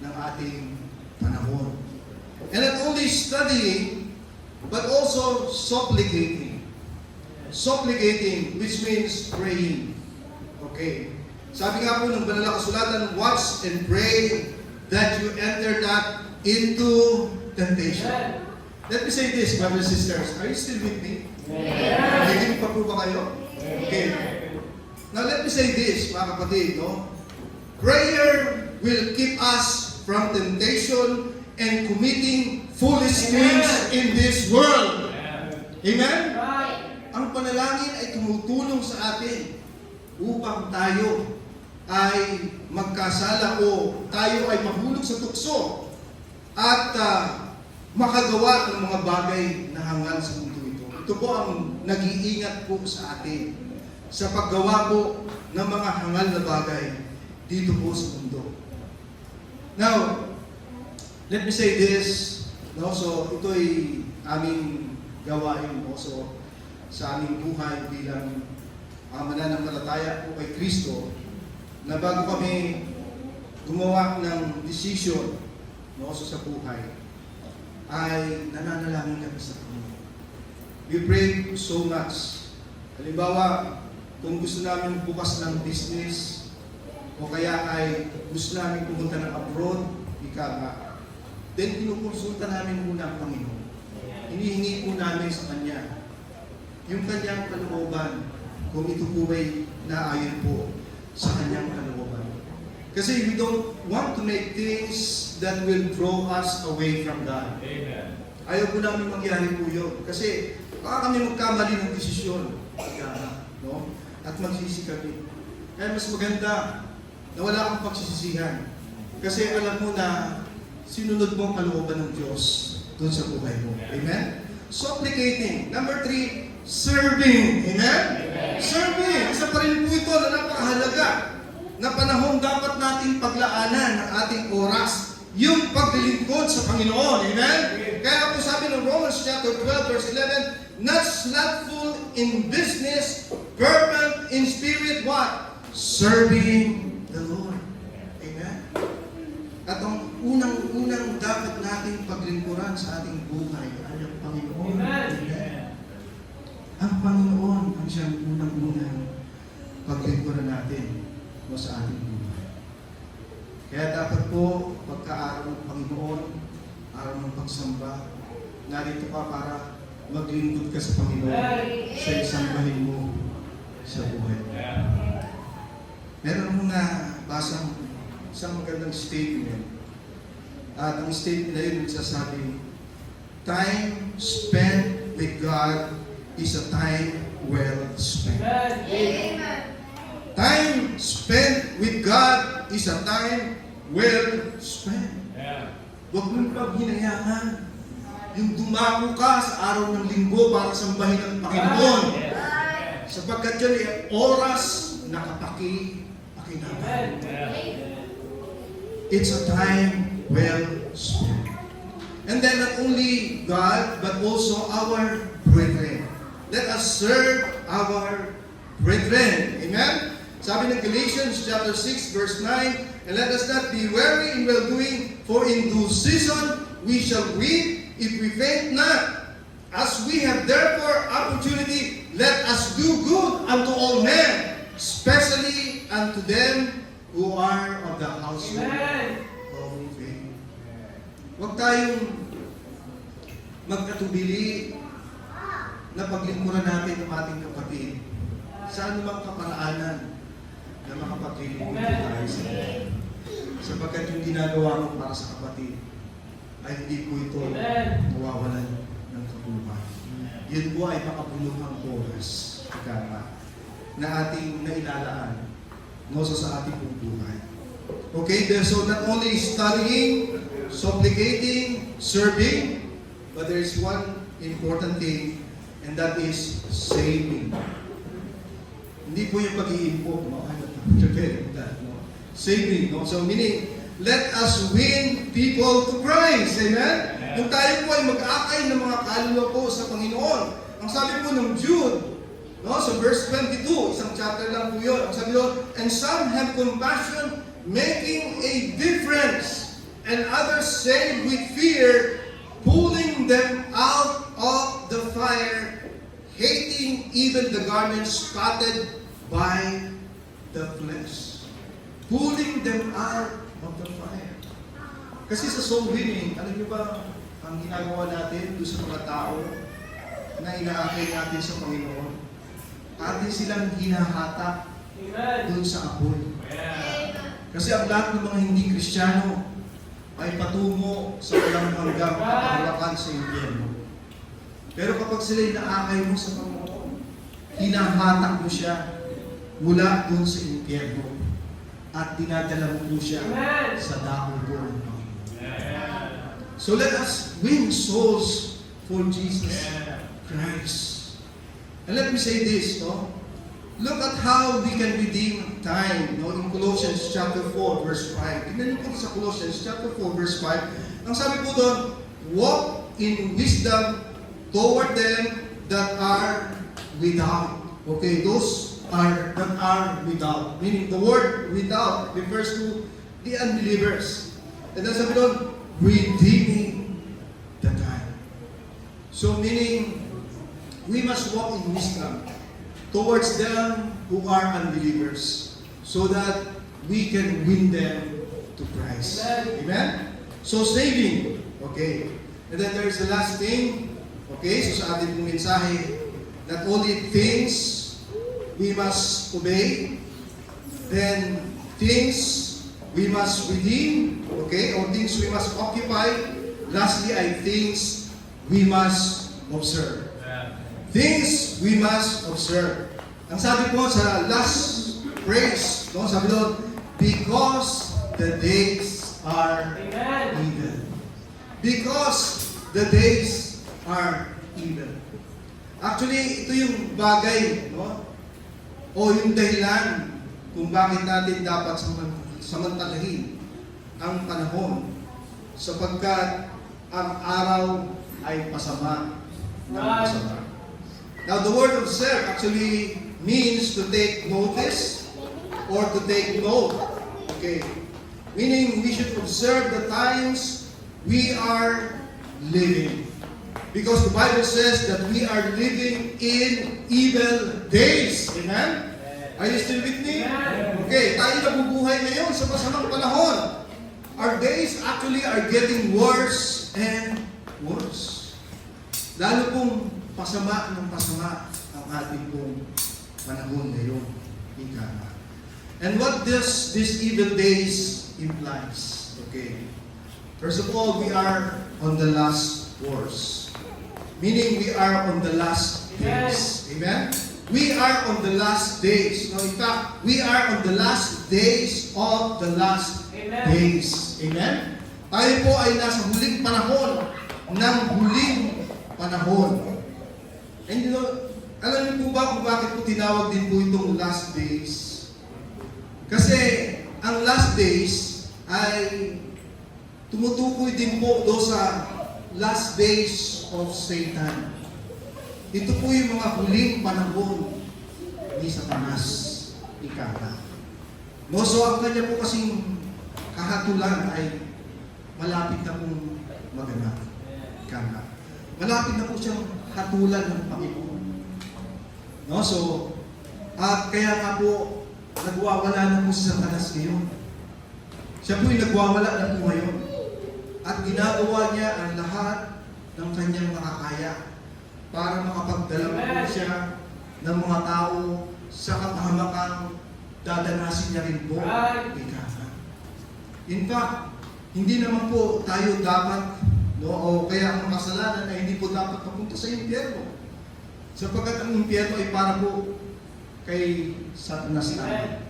C: ng ating panahon. And not only studying, but also supplicating. Supplicating, which means praying. Okay. Sabi nga po ng banal na kasulatan, watch and pray that you enter not into temptation. Let me say this, brothers and sisters. Are you still with me? Nakikinig pa po ba kayo? Okay. Now let me say this, mga kapatid, no? Prayer will keep us from temptation and committing foolish things in this world. Amen? Ang panalangin ay tumutulong sa atin upang tayo ay magkasala o tayo ay mahulog sa tukso at makagawa ng mga bagay na hangal sa mundo ito. Ito po ang nag-iingat po sa atin sa paggawa po ng mga hangal na bagay dito po sa mundo. Now, let me say this. No? So, ito ay aming gawain also sa aming buhay bilang mananampalataya po kay Kristo, na bago kami gumawa ng decision no, so sa buhay, ay nananalangin kami sa Kanya. We pray so much. Halimbawa, kung gusto namin bukas ng business, o kaya ay gusto namin pumunta ng abroad, ika nga, then pinukonsulta namin muna ang Panginoon. Hinihingi po namin sa Kanya yung Kanyang kalooban, kung ito po ay naayon po sa Kanyang kalooban. Kasi we don't want to make things that will draw us away from God.
B: Amen.
C: Ayaw po namin mangyari po yun. Kasi baka kami magkamali ng desisyon. No? At magsisi kami. Kaya mas maganda na wala kang pagsisisihan. Kasi alam mo na sinunod mo ang kalooban ng Diyos doon sa buhay mo. Amen? Supplicating. Number 3, serving. Amen? Serving. Isa pa rin po ito na napakahalaga na panahon dapat nating paglaanan ng ating oras. Yung paglilingkod sa Panginoon. Amen? Kaya po sabi ng Romans chapter 12 verse 11, not slothful in business, fervent in spirit, what? Serving the Lord. Amen? At ang unang dapat nating paglingkuran sa ating buhay ay ang Panginoon. Amen? Ang Panginoon ang siyang unang paglingkuran natin sa ating buhay. Kaya dapat po, pagka-araw ng Panginoon, araw ng pagsamba, narito ka para maglingkod ka sa Panginoon sa isang bahin mo sa buhay. Meron mong nabasang isang magandang statement. At ang statement na yun nagsasabi, time spent with God is a time well spent. Time spent with God is a time well spent. Huwag mong paghinayaan yung dumako ka sa araw ng linggo para sambahin ang Panginoon. Sapagkat yan ay oras na kapaki-pakinabang. It's a time well spent. And then not only God, but also our brethren. Let us serve our brethren. Amen? Sabi ng Galatians chapter 6 verse 9, and let us not be weary in well-doing, for in due season we shall reap if we faint not. As we have therefore opportunity, let us do good unto all men, especially unto them who are of the household of faith. Huwag tayong magkatubili na paglingkuran natin ang ating kapatid sa anumang kaparaanan na makapaglingkod tayo sa Kanya. Sapagkat yung ginagawa mo para sa kapatid ay hindi po ito mawawalan ng kabuluhan. Yun po ay makabuluhang oras na ating nailalaan sa ating pong buhay. Okay, so not only studying, supplicating, serving, but there is one important thing, and that is saving. Hindi po yung pag-iimpok, no? Saving, no? So meaning, let us win people to Christ. Amen? Yung tayo po ay mag-aakay ng mga kaluluwa po sa Panginoon. Ang sabi po ng Jude, no? So verse 22, isang chapter lang po yun. Ang sabi doon, and some have compassion, making a difference, and others save with fear, pulling them out of the fire, hating even the garments spotted by the flesh. Pulling them out of the fire. Kasi sa soul winning, alam niyo ba, ang ginagawa natin doon sa mga tao na inaakay natin sa Panginoon, atin silang hinahatak doon sa apoy. Kasi ang lahat ng mga hindi Kristiyano ay patungo sa walang hanggang kapahalakan sa impyerno. Pero kapag sila'y naakay mo sa Panginoon, hinahatak mo siya mula doon sa impyerno at dinadala mo po siya sa dahon doon. So let us win souls for Jesus Christ. And let me say this, no? Look at how we can redeem time, no? In Colossians chapter 4, verse 5. Tingnan niyo po sa Colossians chapter 4, verse 5. Ang sabi po doon, walk in wisdom toward them that are without. Okay, those that are without. Meaning the word without refers to the unbelievers. And then sabi doon, redeeming the time. So meaning, we must walk in wisdom towards them who are unbelievers so that we can win them to Christ. Amen? So saving. Okay. And then there's the last thing. Okay, so sa ating pong mensahe, not only things we must obey, then things we must redeem, okay, or things we must occupy. Lastly, ay things we must observe. Things we must observe. Ang sabi po sa last phrase, no, sabi doon, because the days are evil. Because the days are evil. Actually, ito yung bagay, no, o yung dahilan kung bakit natin dapat samantalahin ang panahon sapagkat ang araw ay pasama ng pasama. Now, the word observe actually means to take notice or to take note. Okay. Meaning, we should observe the times we are living. Because the Bible says that we are living in evil days. Amen? Are you still with me? Okay, tayo nabubuhay ngayon sa masamang panahon. Our days actually are getting worse and worse. Lalo pong pasama ng pasama ang ating pong panahon ngayon. Ika. And what does this evil days implies? Okay. First of all, we are on the last wars. Meaning we are on the last days. Amen? We are on the last days. No, in fact, we are on the last days of the last days. Amen? Tayo po ay nasa huling panahon ng huling panahon. And you know, alam niyo po ba kung bakit po tinawag din po itong last days? Kasi ang last days ay tumutukoy din po do sa last days of Satan. Ito po yung mga huling panahon ni Satanas, ikata. No, so ang kanya po kasing kahatulan ay malapit na pong maganap. Ikata. Malapit na po siyang hatulan ng Panginoon. No, so, at kaya nga po, nagwawala na po si Satanas ngayon. Siya po yung nagwawala na po ngayon. At ginagawa niya ang lahat ng kanyang makakaya para makapagdala po siya ng mga tao sa kapahamakang dadanasin niya rin po. Ika nga. In fact, hindi naman po tayo dapat, no, o kaya ang kasalanan ay hindi po dapat papunta sa impyerno. Sapagkat ang impyerno ay para po kay Satanas naman.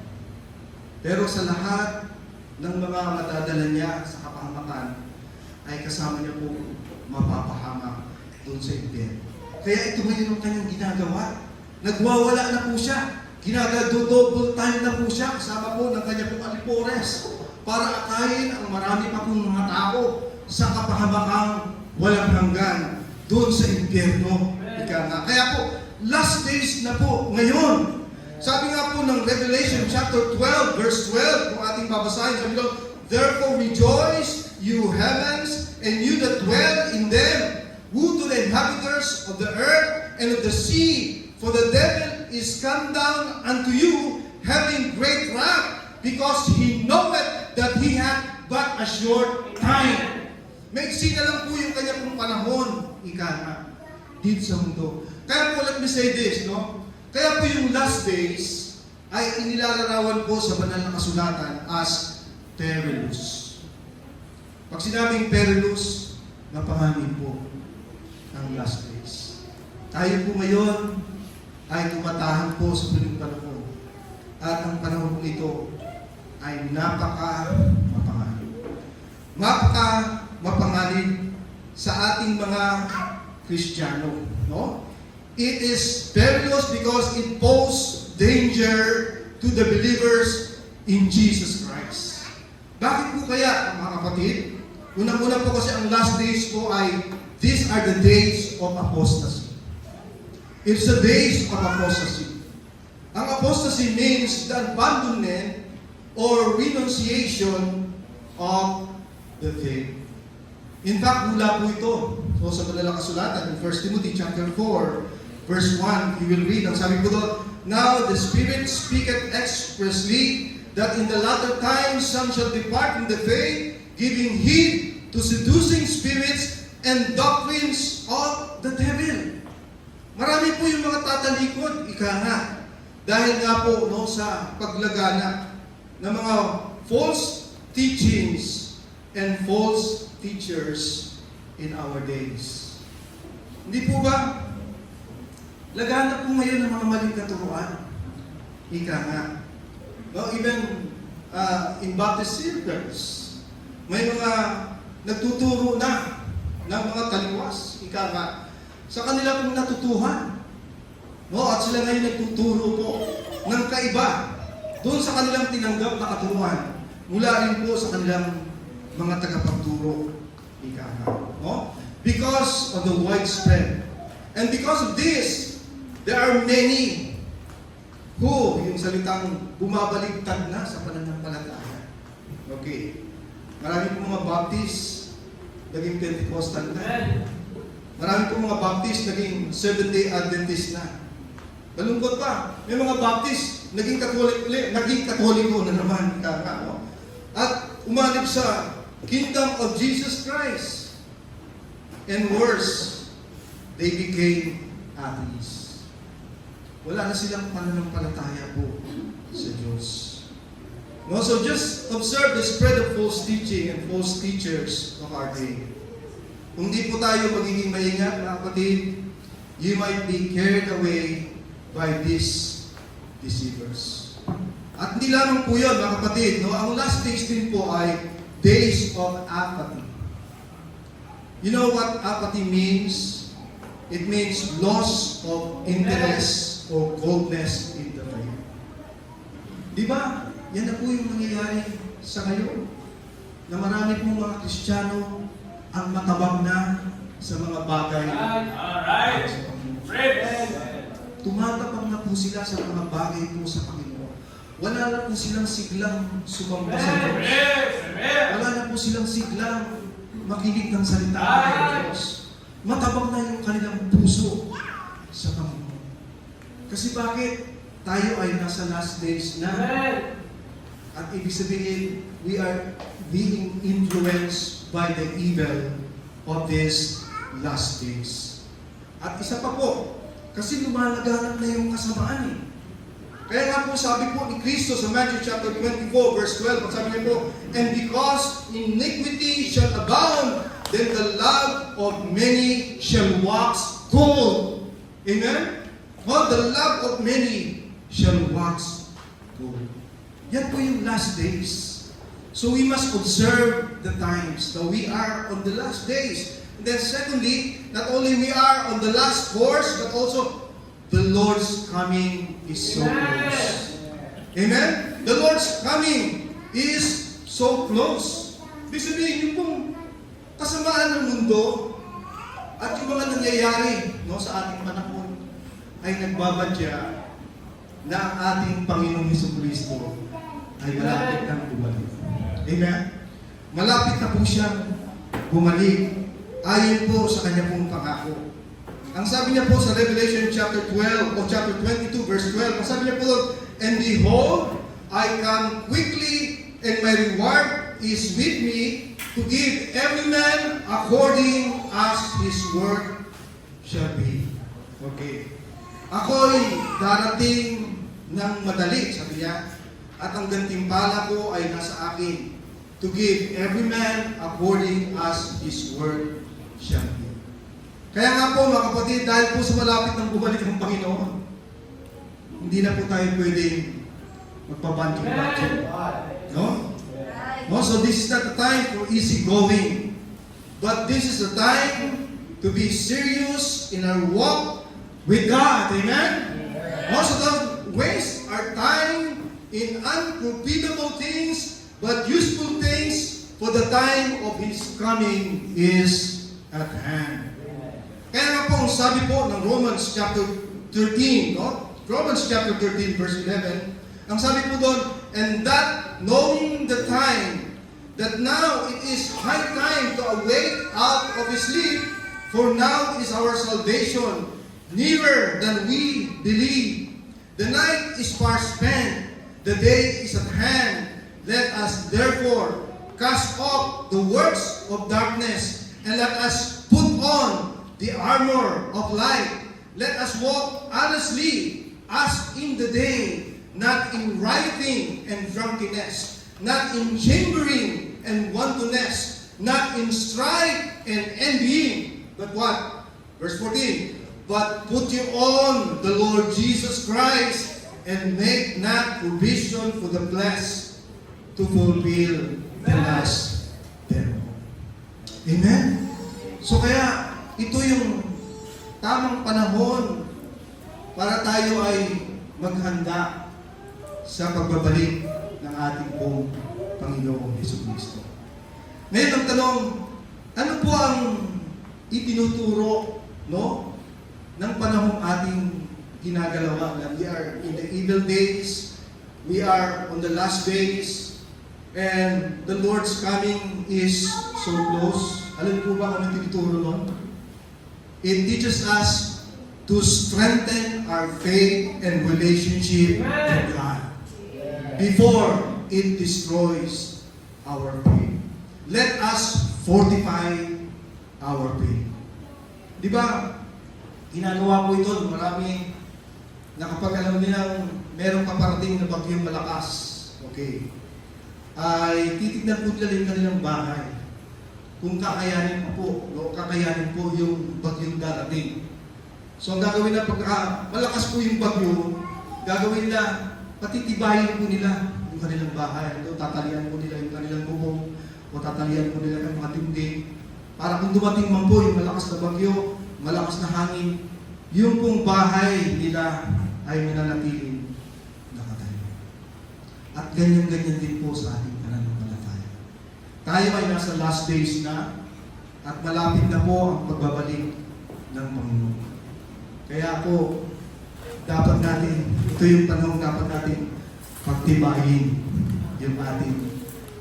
C: Pero sa lahat ng mga madadala niya sa kapahamakan, ay kasama niya po mapapahamak doon sa impyerno. Kaya ito ngayon ang kanyang ginagawa. Nagwawala na po siya. Ginagadodoble time na po siya kasama po ng kanya pong alipores para akayin ang marami pa pong mga tao sa kapahamakang walang hanggan doon sa impyerno. Ika nga. Kaya po, last days na po ngayon. Sabi nga po ng Revelation chapter 12, verse 12, kung ating babasahin, sabi doon, therefore rejoice, you heavens, and you that dwell in them, who to the inhabitants of the earth and of the sea, for the devil is come down unto you, having great wrath, because he knoweth that he hath but a short time. Maiksi na lang po yung kanya pong panahon, ika nga, dito sa mundo. Kaya po, let me say this, no? Kaya po yung last days ay inilalarawan po sa banal na kasulatan as perilous. Pag sinabing perilous, napanganin po ang last days. Tayo po ngayon ay tumatahan po sa huling panahon. At ang panahon ito ay napaka-mapanganib. Mapanganib sa ating mga Kristiyano. No? It is perilous because it poses danger to the believers in Jesus Christ. Bakit po kaya, mga kapatid? Unang-una po kasi ang last days po ay these are the days of apostasy. It's the days of apostasy. Ang apostasy means the abandonment or renunciation of the faith. In fact, mula po ito. So sa madalang kasulatan, in 1 Timothy chapter 4, verse 1, you will read, ang sabi po doon, now the Spirit speaketh expressly that in the latter times some shall depart from the faith, giving heed to seducing spirits and doctrines of the devil. Marami po yung mga tatalikod, ika nga, dahil nga po no, sa paglagana ng mga false teachings and false teachers in our days. Hindi po ba? Lagana po ngayon ng mga maling katuruan. Ika nga. No, even in Baptist circles, may mga nagtuturo na ng mga taliwas. Ika nga. Sa kanila pong natutuhan. No, at sila ngayon nagtuturo po ng kaiba doon sa kanilang tinanggap na katuruan. Mula rin po sa kanilang mga tagapagturo. Ika nga. No? Because of the widespread. And because of this, there are many who, yung salitang bumabaligtad na sa pananampalataya. Okay. Marami pong mga Baptist naging Pentecostal na. Marami pong mga Baptist naging Seventh-day Adventist na. Malungkot pa, may mga Baptist naging Katoliko na naman. At umanib sa Kingdom of Jesus Christ. And worse, they became atheists. Wala na silang pananampalataya po sa Diyos. No, so just observe the spread of false teaching and false teachers of our day. Kung di po tayo magiging maingat, mga kapatid, you might be carried away by these deceivers. At hindi lamang po yun, mga kapatid, no? Ang last days din po ay days of apathy. You know what apathy means? It means loss of interest or coldness in the faith. Di ba? Yan na po yung nangyayari sa ngayon. Na marami pong mga Kristiyano ang matabang na sa mga bagay.
B: Alright!
C: Tumatapang na po sila sa mga bagay po sa Panginoon. Wala na po silang siglang sumamba sa Diyos. Wala na po silang siglang makinig ng salita ng Diyos. Matabang na yung kanilang puso sa Panginoon. Kasi bakit? Tayo ay nasa last days na. At ibig sabihin, we are being influenced by the evil of this last days. At isa pa po, kasi lumalaganap na yung kasamaan eh. Kaya nga po sabi po ni Kristo sa Matthew chapter 24 verse 12, ang sabi niya po, and because iniquity shall abound, then the love of many shall wax cold. Amen? Well, the love of many shall wax cold. Yan po yung last days. So we must observe the times that we are on the last days. And then secondly, not only we are on the last course, but also the Lord's coming is so close. Amen? The Lord's coming is so close. Ibig sabihin, yung pong kasamaan ng mundo at yung mga nangyayari sa ating panahon ay nagbabadya na ang ating Panginoong Jesucristo ay malapit nang bumalik. Amen? Malapit na po siyang bumalik ayon po sa kanya pong pangako. Ang sabi niya po sa Revelation chapter 12 o chapter 22 verse 12, ang sabi niya po, and behold, I come quickly, and my reward is with me to give every man according as his work shall be. Okay. Ako'y darating ng madali, sabi niya, at ang gantimpala ko ay nasa akin to give every man according as his work shall be. Kaya nga po mga kapatid, dahil po sa malapit ng bumalik ng Panginoon, hindi na po tayo pwedeng magpabanting-banting. No? No? So this is not the time for easy going. But this is the time to be serious in our walk with God. Amen? Most of the waste our time in unprofitable things, but useful things, for the time of His coming is at hand. Kaya nga po, sabi po ng Romans chapter 13, no? Romans chapter 13 verse 11, ang sabi po doon, and that knowing the time, that now it is high time to awake out of his sleep, for now is our salvation nearer than we believe. The night is far spent, the day is at hand. Let us therefore cast off the works of darkness, and let us put on the armor of light. Let us walk honestly as in the day, not in rioting and drunkenness, not in chambering and wantonness, not in strife and envying, but what? Verse 14, but put you on the Lord Jesus Christ, and make not provision for the flesh to fulfill the lust thereof. Amen? So kaya, ito yung tamang panahon para tayo ay maghanda sa pagbabalik ng ating pong Panginoong Jesucristo. Ngayon ang tanong, ano po ang itinuturo ng panahong ating ginagalawa na we are in the evil days, we are on the last days, and the Lord's coming is so close. Alam po ba kung ano tinuturo nun? It teaches us to strengthen our faith and relationship with God before it destroys our faith. Let us fortify our faith. Di ba? Ginagawa po ito, marami na kapag alam nilang merong paparating na bagyong malakas, okay, ay titignan po nila yung kanilang bahay. Kung kakayanin po yung bagyong darating. So ang gagawin na pagka malakas po yung bagyo, gagawin na patitibayin po nila yung kanilang bahay. Ito, tatalian po nila yung kanilang bubong o tatalian po nila yung mga dingding para kung dumating man po yung malakas na bagyo, malakas na hangin, yung pong bahay nila ay mananatiling nakatayo. At ganyan-ganyan din po sa ating pananampalataya. Tayo ay nasa last days na at malapit na po ang pagbabalik ng Panginoon. Kaya po, dapat natin, ito yung panahon dapat natin pagtibayin yung ating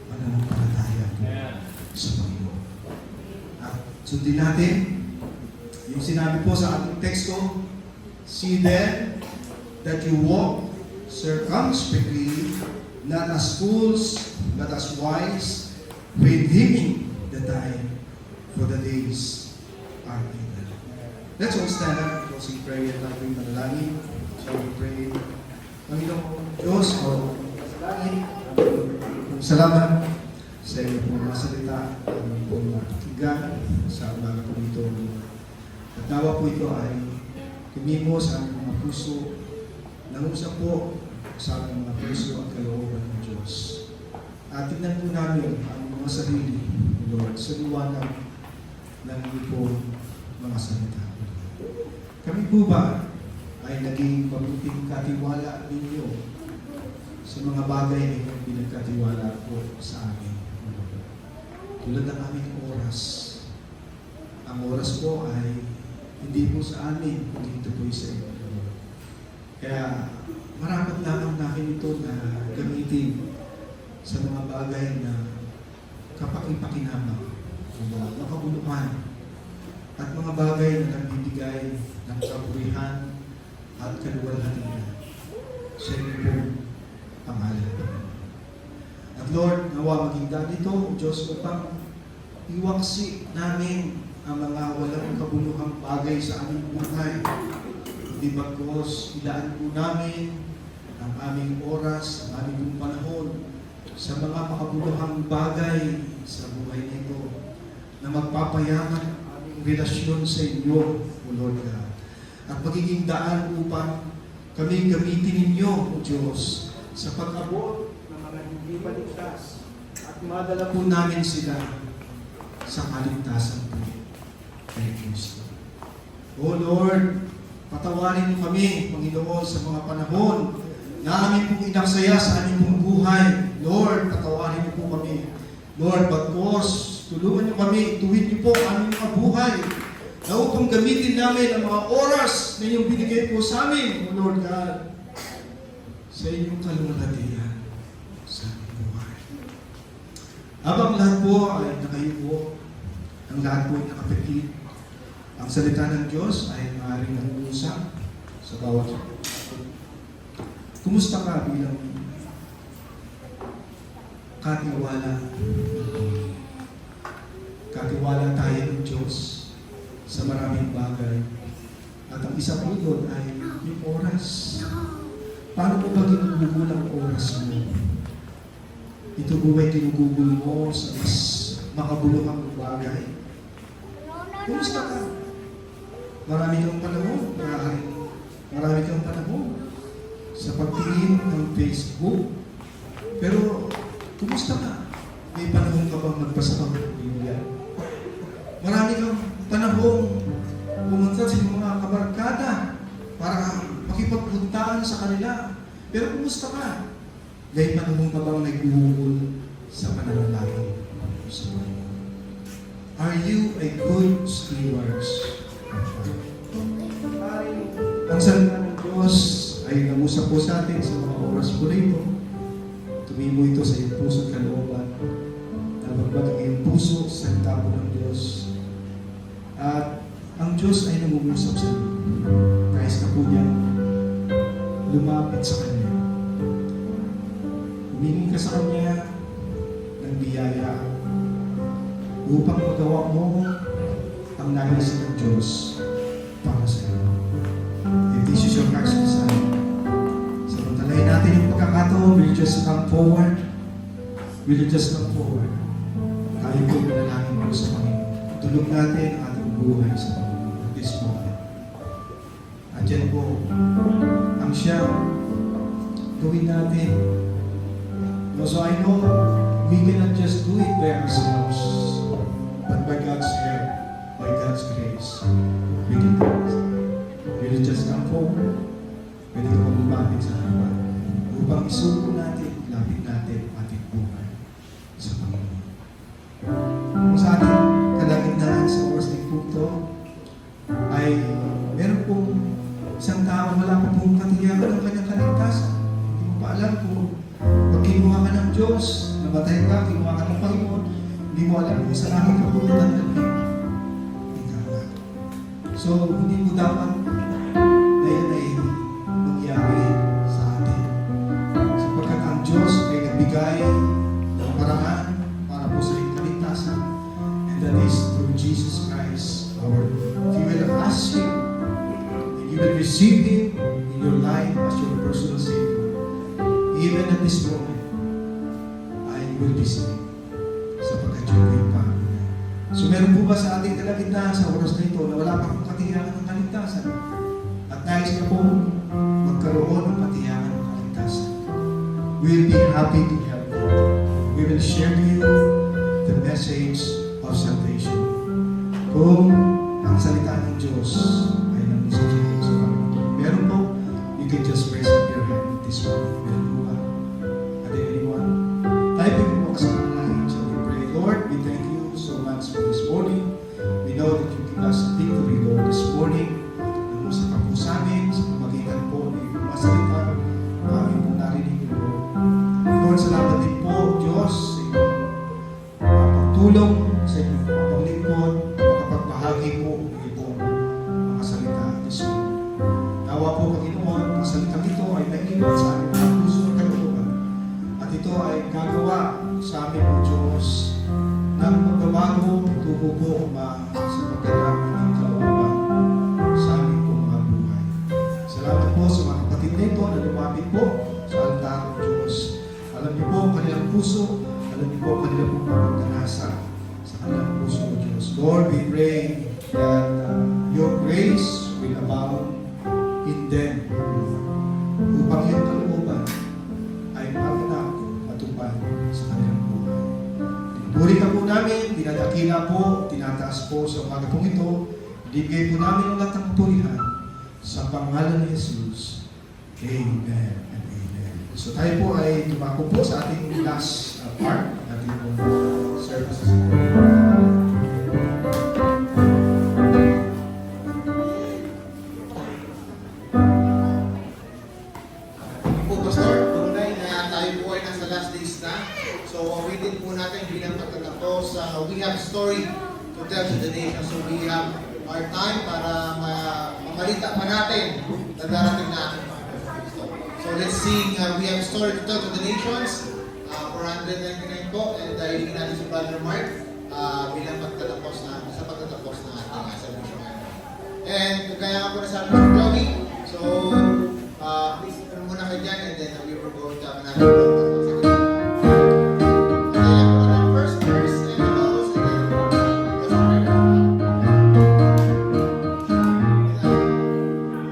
C: pananampalataya po sa Panginoon. At sundin natin yung sinabi po sa ating teksto, see then that you walk circumspectly, not as fools, but as wise, redeeming the time, for the days Amen. Let's all stand up, closing prayer, tayo'y manalangin. Shall we pray? Panginoong Diyos, o sa langit, salamat sa iyo pong mga salita, ang pong pakinggan sa umaga po ito. At nawa po ito ay tumimo sa aming mga puso, nangusap po sa aming mga puso at kalooban ng Diyos. At tignan po namin ang mga sarili, Lord, sa liwanag ng iyong po mga salita. Kami po ba ay naging mabuting katiwala ninyo sa mga bagay na inyong pinagkatiwala po sa amin? Tulad ng aming oras. Ang oras po ay hindi po sa amin, kundi ito po sa inyo. Kaya marapat lamang namin ito na gamitin sa mga bagay na kapaki-pakinabang, mga makabuluhan, at mga bagay na nagbibigay ng kaburihan at kaluwalhatian sa inyong pangalan. At Lord, nawa maging dito, Diyos, upang iwaksi namin ang mga walang kabuluhang bagay sa aming buhay. Hindi bagkos, ilaan po namin ang aming oras, ang aming panahon sa mga makabuluhang bagay sa buhay nito na magpapayaman ang aming relasyon sa inyo, O Lord God. At magiging daan upang kami gamitin ninyo, O Diyos, sa pag-abot ng mga hindi paligtas at madala po namin sila sa kaligtasan po kay Kristo. O Lord, patawarin mo kami, Panginoon, sa mga panahon na amin pong inaksaya sa aming pong buhay. Lord, patawarin niyo po kami. Lord, bagkos, tulungan niyo kami, ituwid niyo po ang aming mga buhay na upang gamitin namin ang mga oras na inyong binigay po sa amin, O Lord God, sa inyong kaluwalhatian sa aming buhay. Habang lahat po ay nakayupo, ang lahat po ay nakapikit, ang salita ng Diyos ay maaaring nangungusap sa bawat isa. Kumusta ka bilang katiwala? Katiwala tayo ng Diyos sa maraming bagay. At ang isa po doon ay yung oras. Paano mo ba ginugugol ang oras mo? Ito po ba'y ginugugol mo sa mas makabuluhang bagay? Kumusta ka? Marami kang panahon. Marami kang panahon sa pagtingin ng Facebook. Pero, kumusta ka? May panahon ka bang magbasa ng Biblia? Marami kang panahon pumunta sa mga kabarkada para makipagpuntaan sa kanila. Pero kumusta ka? May panahon ka bang nagbuhul sa pananalangin? Are you a good steward? Ang salita ng Diyos ay nangusap po sa atin sa mga oras po rito. Tumimo ito sa iyong puso at kalooban. Nabagbag ang iyong puso sa salita po ng Diyos. At ang Diyos ay nangungusap sa iyo. Nais na po niya lumapit sa Kanya. Humingi ka sa Kanya ng biyaya upang magawa mo ang nais ng Diyos para sa iyo. If this is your heart's desire, samantalayin natin yung pagkakataon, will you just come forward? Will you just come forward? Tayo po manalangin mo sa Panginoon. Tulog natin ang ating buhay sa Panginoon at this moment. At yan po, ang siyang gawin natin. So I know we cannot just do it by ourselves, but by God's help, by God's grace, we can do it. Will you just come forward? Pwede ka lumapit sa harapan upang isuko natin, lapit natin ang ating buhay sa Panginoon. Kung sa ating kalagitnaan sa oras ng kulto, ay meron pong isang tao wala pa pong katiyakan ng kanyang kaligtasan. Hindi mo pa alam kung pag kinuha ka ng Diyos, nabatay ka, kinuha ka ng Panginoon, hindi mo alam kung saan aking kapulutan ng So, hindi mo dapat na yan ay mangyari sa atin. Sapagkat ang Diyos ay nagbigay ng paraan para po sa iyong kaligtasan, and that is through Jesus Christ, our Lord. receive Him in your life as your personal Savior, even at this moment, you will be saved sapagkat yun ay Panginoon. So meron po ba sa ating kalagitnaan sa oras na ito na wala pa akong katiyakan ng kaligtasan? At nais na po magkaroon ng katiyakan ng kaligtasan. We will be happy to help you. We will share to you the message of salvation. Kung ang salita ng Diyos ay nandun sa Diyos. Meron po, you can just raise up your hand this morning. Meron po ba? Are there anyone? Tayo po kasama natin. Shall we pray? Lord, we thank you so much for this morning. We know that you give us victory, Lord, this morning. Ano sa pagpusa namin, sa pamagitan po ng mga salita, aming po narinig po, Lord. Lord, salamat din po, Diyos, sa inyong pagtulong, sa inyong paglingkod, makapagbahagi po ng ipong mga salita this morning. Nawa po, Panginoon, mga salita ito ay naiwan sa aming mga puso at kalooban. At ito ay gagawa sa amin po, Diyos, ng pagbabago, tubo po sa pagkakaroon ng kalooban sa aming po mga buhay. Salamat po sa mga kapatid nito na lumapit po sa altar ng Diyos. Alam niyo po ang kanilang puso, alam niyo po ang kanilang pagkakanasa sa kanilang puso ng Diyos. Lord, we pray that your grace will abound in them, upang iyong kalooban ay maganap matupad sa kanilang buhay. Pinupuri ka po namin, dinadakila po, tinataas po sa umaga pong ito, ibigay po namin ang lahat ng purihan sa pangalan ni Jesus. Amen and amen. So tayo po ay tumako po sa ating last part, ating services.
A: Po, Pastor, tunay na tayo po ay nasa last days na. So, awitin po natin bilang pagtatapos. We have story to tell to the nation. So, we have our time para mamalita pa natin na darating na ating Panginoon Kristo. So, let's sing We Have Story to Tell to the Nations. 499 po. And hiligin natin si Brother Mark bilang pagtatapos na, sa pagtatapos ng ating celebration. And kaya nga po nasabi si Chloe. So, please, muna kayo dyan, and then we will go to another program. And then, first verse, and then close, and then close the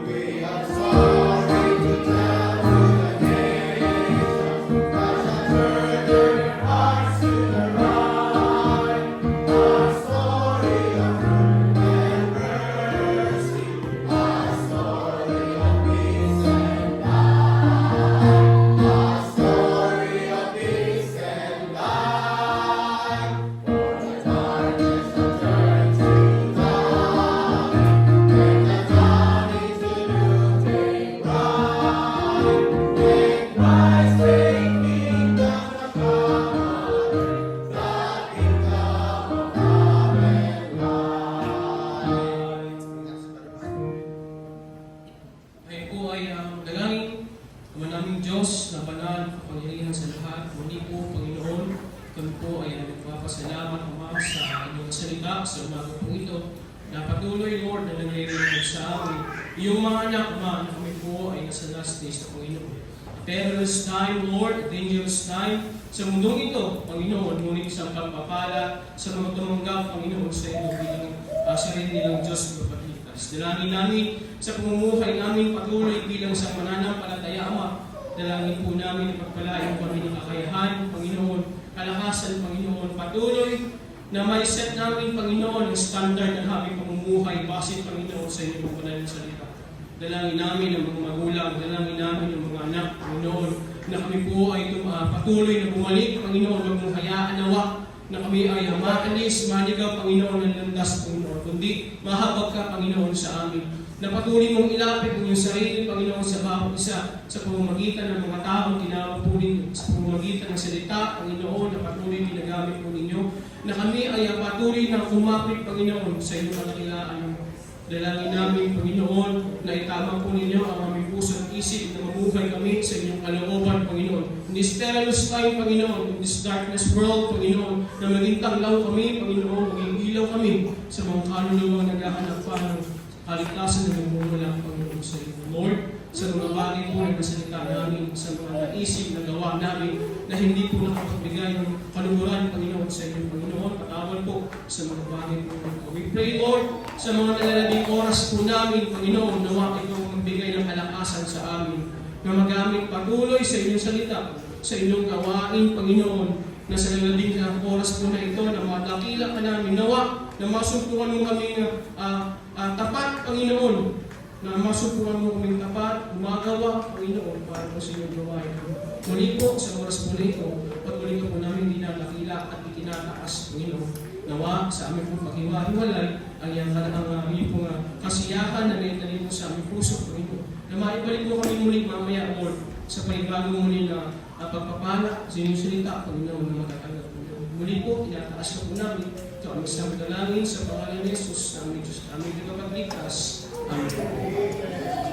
A: prayer. We have sorry to tell to the nations, that shall turn their hearts to the right. Our story of truth and mercy, our story of peace and light, our story of peace and light. For the darkness shall turn to dawn, and the dawn is the new day bright. When Christ take kingdom to come on earth, the kingdom of love and light.
G: Ngayon po ay dalangin, Ama naming Diyos na banal, kapangyarihan sa lahat. Muli po, Panginoon, kami po ay nagpapasalamat, Ama, sa inyong salita sa umaga po ito, na patuloy, Lord, na nangyayari sa amin. Iyong mga anak, Ama, na kami po ay nasa last days na Panginoon. Perilous time, Lord, dangerous time sa mundong ito, Panginoon, ngunit sa pagpapala sa mga tumanggap, Panginoon, sa iyo bilang sarili nilang Diyos na pagligtas. Dalangin namin sa pamumuhay namin patuloy bilang sa mananampalataya, Ama. Dalangin po namin na pagpalain kami ng kakayahan, Panginoon, kalakasan, Panginoon, patuloy na may set namin, Panginoon, ang standard ng aming pamumuhay base, Panginoon, sa inyong banal na salita. Dalangin namin ang mga magulang, dalangin namin ang mga anak, Panginoon, na kami po ay patuloy na bumalik, Panginoon, huwag mong hayaan nawa na kami ay maalis, manigaw, Panginoon, ng landas, Panginoon, kundi mahabag ka, Panginoon, sa amin. Na patuloy mong ilapit ang iyong sarili, Panginoon, sa bawat isa, sa pamamagitan ng mga taong tinawag po ninyo, sa pamamagitan ng salita, Panginoon, na patuloy ginagamit po ninyo, na kami ay patuloy na kumapit, Panginoon, sa inyong kadakilaan. Dalangin namin, Panginoon, na itama po ninyo ang aming puso at isip na mabuhay kami sa inyong kalooban, Panginoon. In this perilous time, Panginoon, in this darkness world, Panginoon, na maging tanglaw kami, Panginoon, maging ilaw kami sa mga kaluluwa naghahanap pa ng kaligtasan na nagmumula, Panginoon, sa iyo. Lord, sa mga bagay po na nasalita namin, sa mga naisip na gawa namin na hindi po nakapagbigay ng kaluguran, Panginoon, sa iyo, Panginoon, patawad po sa mga bagay po na ito. We pray, Lord, sa mga nalalabing oras po namin, Panginoon, nawa ikaw magbigay ng kalakasan sa amin na magamit patuloy sa inyong salita, sa inyong gawain, Panginoon, na sa nalalabing oras po na ito, na madakila ka namin, nawa, na masumpungan mo kami tapat, Panginoon, na masumpungan mo kaming tapat, gumagawa, Panginoon, para po sa inyong gawain. Muli po, sa oras po na ito, patuloy ka po namin dinadakila at itinataas, Panginoon. Nawa, sa aming pong paghiwa-hiwalay, ang aming pong kasiyahan na naitanin po sa aming puso, Panginoon. Na maibalik mo kami muli mamaya, Lord, sa panibago muli na pagpapala sa inyong salita, Panginoon, na matatanggap, Panginoon. Muli po, tinataas ka po namin. Ito ang isang dalangin sa pangalan ni Jesus, na aming Diyos, aming tagapagligtas. Amen.